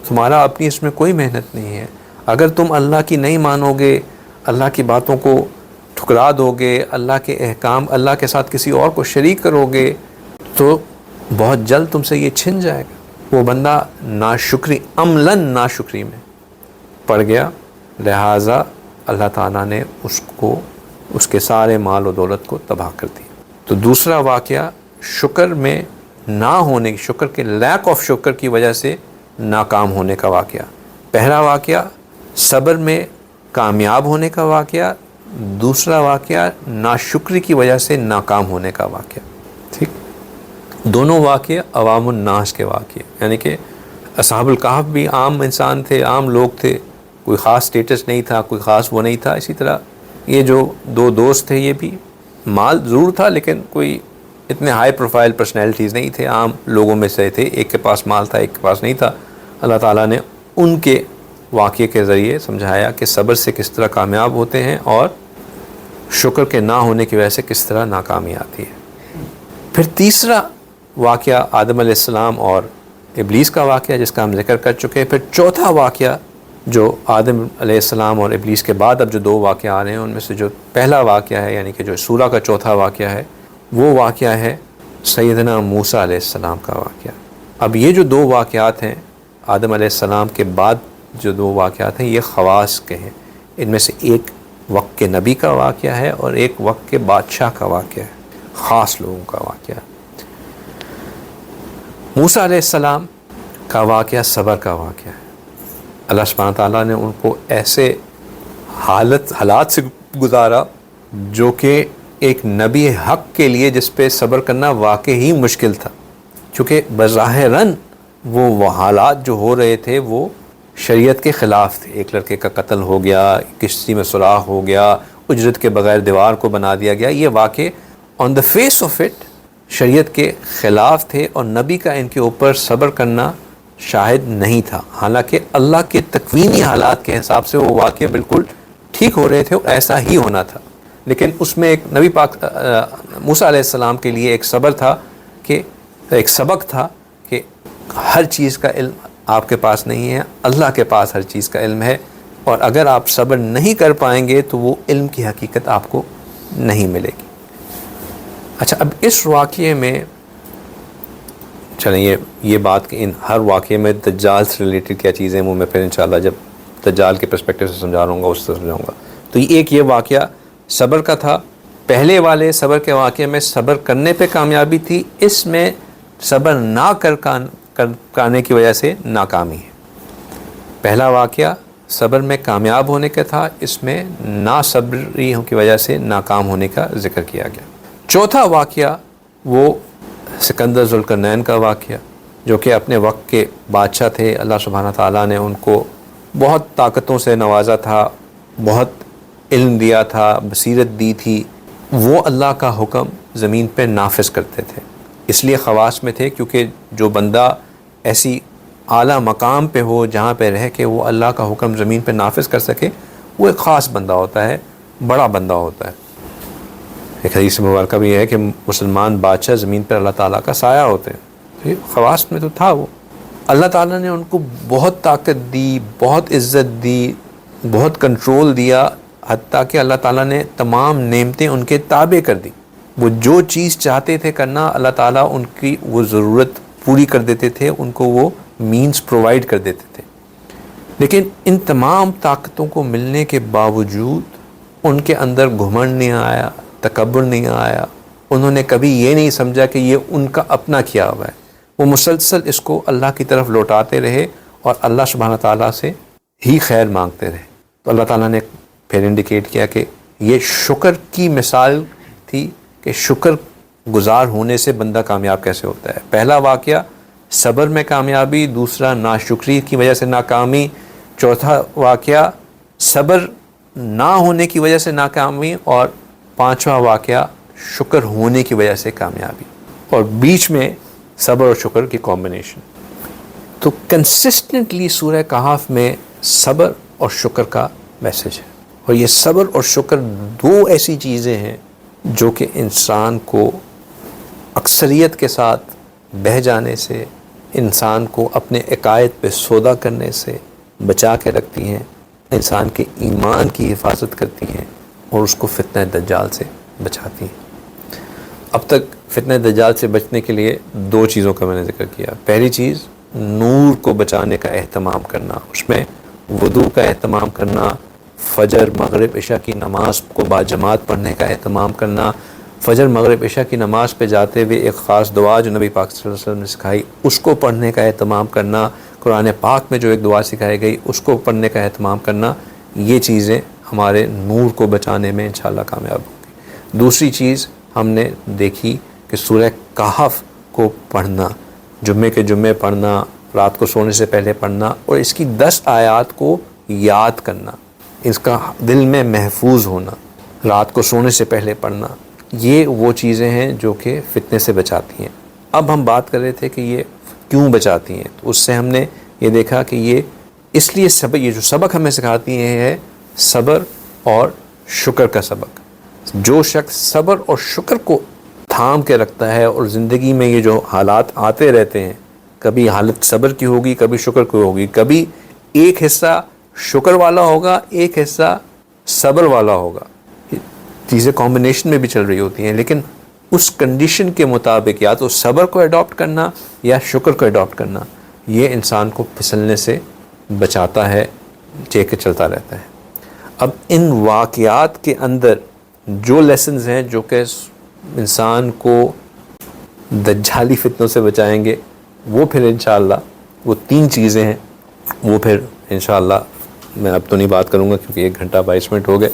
تمہارا اپنی اس میں کوئی محنت نہیں ہے. اگر تم اللہ کی نہیں مانو گے، اللہ کی باتوں کو ٹھکرا دو گے، اللہ کے احکام، اللہ کے ساتھ کسی اور کو شریک کرو گے، تو بہت جلد تم سے یہ چھن جائے گا. وہ بندہ ناشکری، عملاً ناشکری میں پڑ گیا، لہٰذا اللہ تعالیٰ نے اس کو، اس کے سارے مال و دولت کو تباہ کر دیا. تو دوسرا واقعہ شکر میں نہ ہونے، شکر کے لیک آف شکر کی وجہ سے ناکام ہونے کا واقعہ. پہلا واقعہ صبر میں کامیاب ہونے کا واقعہ، دوسرا واقعہ ناشکری کی وجہ سے ناکام ہونے کا واقعہ. ٹھیک، دونوں واقعے عوام الناس کے واقعے، یعنی کہ اصحاب الکہف بھی عام انسان تھے، عام لوگ تھے، کوئی خاص سٹیٹس نہیں تھا، کوئی خاص وہ نہیں تھا. اسی طرح یہ جو دو دوست تھے، یہ بھی مال ضرور تھا لیکن کوئی اتنے ہائی پروفائل پرسنالٹیز نہیں تھے، عام لوگوں میں سے تھے. ایک کے پاس مال تھا، ایک کے پاس نہیں تھا. اللہ تعالیٰ نے ان کے واقعے کے ذریعے سمجھایا کہ صبر سے کس طرح کامیاب ہوتے ہیں اور شکر کے نہ ہونے کی وجہ سے کس طرح ناکامی آتی ہے. پھر تیسرا واقعہ آدم علیہ السلام اور ابلیس کا واقعہ جس کا ہم ذکر کر چکے ہیں. پھر چوتھا واقعہ جو آدم علیہ السلام اور ابلیس کے بعد اب جو دو واقعہ آ رہے ہیں، ان میں سے جو پہلا واقعہ ہے، یعنی کہ جو سورہ کا چوتھا واقعہ ہے، وہ واقعہ ہے سیدنا موسیٰ علیہ السلام کا واقعہ. اب یہ جو دو واقعات ہیں آدم علیہ السلام کے بعد جو دو واقعات ہیں، یہ خواص کے ہیں. ان میں سے ایک وقت کے نبی کا واقعہ ہے اور ایک وقت کے بادشاہ کا واقعہ ہے، خاص لوگوں کا واقعہ. موسیٰ علیہ السلام کا واقعہ صبر کا واقعہ ہے. اللہ سبحانہ تعالیٰ نے ان کو ایسے حالات سے گزارا جو کہ ایک نبی حق کے لیے جس پہ صبر کرنا واقعی مشکل تھا، چونکہ بظاہراً وہ حالات جو ہو رہے تھے وہ شریعت کے خلاف تھے. ایک لڑکے کا قتل ہو گیا، کشتی میں سوراخ ہو گیا، اجرت کے بغیر دیوار کو بنا دیا گیا. یہ واقع آن دا فیس آف اٹ شریعت کے خلاف تھے اور نبی کا ان کے اوپر صبر کرنا شاہد نہیں تھا. حالانکہ اللہ کے تکوینی حالات کے حساب سے وہ واقع بالکل ٹھیک ہو رہے تھے اور ایسا ہی ہونا تھا. لیکن اس میں ایک نبی پاک موسیٰ علیہ السلام کے لیے ایک صبر تھا، کہ ایک سبق تھا کہ ہر چیز کا علم آپ کے پاس نہیں ہے، اللہ کے پاس ہر چیز کا علم ہے، اور اگر آپ صبر نہیں کر پائیں گے تو وہ علم کی حقیقت آپ کو نہیں ملے گی. اچھا، اب اس واقعے میں چلیں یہ بات کہ ان ہر واقعے میں دجال سے ریلیٹڈ کیا چیزیں وہ میں پھر انشاءاللہ جب دجال کے پرسپیکٹیو سے سمجھا رہا ہوں گا اس سے سمجھاؤں گا. تو ایک یہ واقعہ صبر کا تھا. پہلے والے صبر کے واقعے میں صبر کرنے پہ کامیابی تھی، اس میں صبر نہ کرنے کی وجہ سے ناکامی ہے. پہلا واقعہ صبر میں کامیاب ہونے کا تھا، اس میں ناصبری کی وجہ سے ناکام ہونے کا ذکر کیا گیا. چوتھا واقعہ وہ سکندر ذوالقرنین کا واقعہ، جو کہ اپنے وقت کے بادشاہ تھے. اللہ سبحانہ تعالیٰ نے ان کو بہت طاقتوں سے نوازا تھا، بہت علم دیا تھا، بصیرت دی تھی. وہ اللہ کا حکم زمین پہ نافذ کرتے تھے، اس لیے خواص میں تھے، کیونکہ جو بندہ ایسی اعلیٰ مقام پہ ہو جہاں پہ رہ کے وہ اللہ کا حکم زمین پہ نافذ کر سکے، وہ ایک خاص بندہ ہوتا ہے، بڑا بندہ ہوتا ہے. ایک حدیث مبارکہ بھی ہے کہ مسلمان بادشاہ زمین پر اللہ تعالیٰ کا سایہ ہوتے ہیں. خواص میں تو تھا وہ. اللہ تعالیٰ نے ان کو بہت طاقت دی، بہت عزت دی، بہت کنٹرول دیا، حتیٰ کہ اللہ تعالیٰ نے تمام نعمتیں ان کے تابع کر دی. وہ جو چیز چاہتے تھے کرنا، اللہ تعالیٰ ان کی وہ ضرورت پوری کر دیتے تھے، ان کو وہ مینز پرووائڈ کر دیتے تھے. لیکن ان تمام طاقتوں کو ملنے کے باوجود ان کے اندر گھمنڈ نہیں آیا، تکبر نہیں آیا. انہوں نے کبھی یہ نہیں سمجھا کہ یہ ان کا اپنا کیا ہوا ہے. وہ مسلسل اس کو اللہ کی طرف لوٹاتے رہے اور اللہ سبحانہ تعالیٰ سے ہی خیر مانگتے رہے. تو اللہ تعالیٰ نے پھر انڈیکیٹ کیا کہ یہ شکر کی مثال تھی کہ شکر گزار ہونے سے بندہ کامیاب کیسے ہوتا ہے. پہلا واقعہ صبر میں کامیابی، دوسرا ناشکری کی وجہ سے ناکامی، چوتھا واقعہ صبر نہ ہونے کی وجہ سے ناکامی، اور پانچواں واقعہ شکر ہونے کی وجہ سے کامیابی، اور بیچ میں صبر اور شکر کی کمبینیشن. تو کنسسٹنٹلی سورہ کہف میں صبر اور شکر کا میسج ہے، اور یہ صبر اور شکر دو ایسی چیزیں ہیں جو کہ انسان کو اکثریت کے ساتھ بہہ جانے سے، انسان کو اپنے عقائد پہ سودا کرنے سے بچا کے رکھتی ہیں، انسان کے ایمان کی حفاظت کرتی ہیں اور اس کو فتنہ دجال سے بچاتی ہیں۔ اب تک فتنہ دجال سے بچنے کے لیے دو چیزوں کا میں نے ذکر کیا۔ پہلی چیز نور کو بچانے کا اہتمام کرنا، اس میں وضو کا اہتمام کرنا، فجر مغرب عشاء کی نماز کو باجماعت پڑھنے کا اہتمام کرنا، فجر مغرب عشاء کی نماز پہ جاتے ہوئے ایک خاص دعا جو نبی پاک صلی اللہ علیہ وسلم نے سکھائی اس کو پڑھنے کا اہتمام کرنا، قرآن پاک میں جو ایک دعا سکھائی گئی اس کو پڑھنے کا اہتمام کرنا، یہ چیزیں ہمارے نور کو بچانے میں انشاءاللہ کامیاب ہوں گی۔ دوسری چیز ہم نے دیکھی کہ سورہ کہف کو پڑھنا، جمعے کے جمعے پڑھنا، رات کو سونے سے پہلے پڑھنا، اور اس کی 10 آیات کو یاد کرنا، اس کا دل میں محفوظ ہونا، رات کو سونے سے پہلے پڑھنا، یہ وہ چیزیں ہیں جو کہ فتنے سے بچاتی ہیں۔ اب ہم بات کر رہے تھے کہ یہ کیوں بچاتی ہیں، تو اس سے ہم نے یہ دیکھا کہ یہ اس لیے یہ جو سبق ہمیں سکھاتی ہیں ہے صبر اور شکر کا سبق۔ جو شخص صبر اور شکر کو تھام کے رکھتا ہے، اور زندگی میں یہ جو حالات آتے رہتے ہیں، کبھی حالت صبر کی ہوگی، کبھی شکر کی ہوگی، کبھی ایک حصہ شکر والا ہوگا، ایک حصہ صبر والا ہوگا، چیزیں کمبینیشن میں بھی چل رہی ہوتی ہیں، لیکن اس کنڈیشن کے مطابق یا تو صبر کو اڈاپٹ کرنا یا شکر کو اڈاپٹ کرنا، یہ انسان کو پھسلنے سے بچاتا ہے، چے کے چلتا رہتا ہے۔ اب ان واقعات کے اندر جو لیسنز ہیں جو کہ انسان کو دجالی فتنوں سے بچائیں گے، وہ پھر انشاءاللہ وہ 3 چیزیں ہیں، وہ پھر انشاءاللہ میں اب تو نہیں بات کروں گا کیونکہ 1 گھنٹہ 22 منٹ ہو گئے،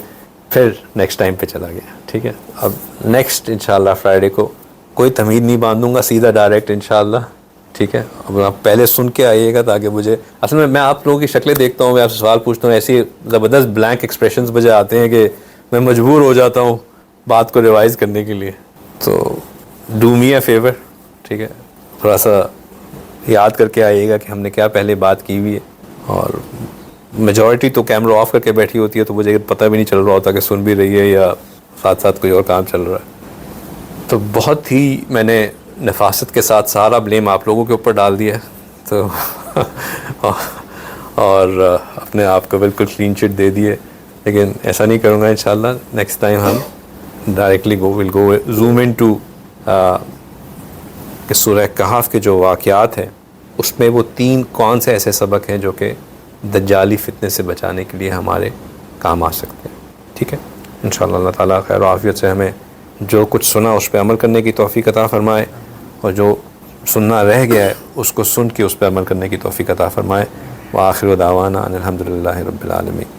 پھر نیکسٹ ٹائم پہ چلا گیا، ٹھیک ہے۔ اب نیکسٹ انشاءاللہ فرائیڈے کو کوئی تمہید نہیں باندھوں گا، سیدھا ڈائریکٹ انشاءاللہ، ٹھیک ہے۔ اب آپ پہلے سن کے آئیے گا تاکہ مجھے اصل میں آپ لوگوں کی شکلیں دیکھتا ہوں، میں آپ سے سوال پوچھتا ہوں، ایسی زبردست بلینک ایکسپریشنز مجھے آتے ہیں کہ میں مجبور ہو جاتا ہوں بات کو ریوائز کرنے کے لیے۔ تو ڈو می اے فیور، ٹھیک ہے، تھوڑا سا یاد کر کے آئیے گا کہ ہم نے کیا پہلے بات کی ہوئی ہے، اور میجورٹی تو کیمرہ آف کر کے بیٹھی ہوتی ہے تو مجھے پتہ بھی نہیں چل رہا ہوتا کہ سن بھی رہی ہے یا ساتھ ساتھ کوئی اور کام چل رہا ہے۔ تو بہت ہی میں نے نفاست کے ساتھ سارا بلیم آپ لوگوں کے اوپر ڈال دیا ہے، تو اور اپنے آپ کو بالکل کلین چٹ دے دیے، لیکن ایسا نہیں کروں گا انشاءاللہ۔ نیکسٹ ٹائم ہم directly will go zoom in to کہ سورہ کہف کے جو واقعات ہیں اس میں وہ 3 کون سے ایسے سبق ہیں جو کہ دجالی فتنے سے بچانے کے لیے ہمارے کام آ سکتے ہیں، ٹھیک ہے۔ انشاءاللہ اللہ تعالیٰ خیر و عافیت سے ہمیں جو کچھ سنا اس پہ عمل کرنے کی توفیق عطا فرمائے، اور جو سننا رہ گیا ہے اس کو سن کے اس پہ عمل کرنے کی توفیق عطا فرمائے۔ وآخر دعوانا ان الحمد للہ رب العالمین۔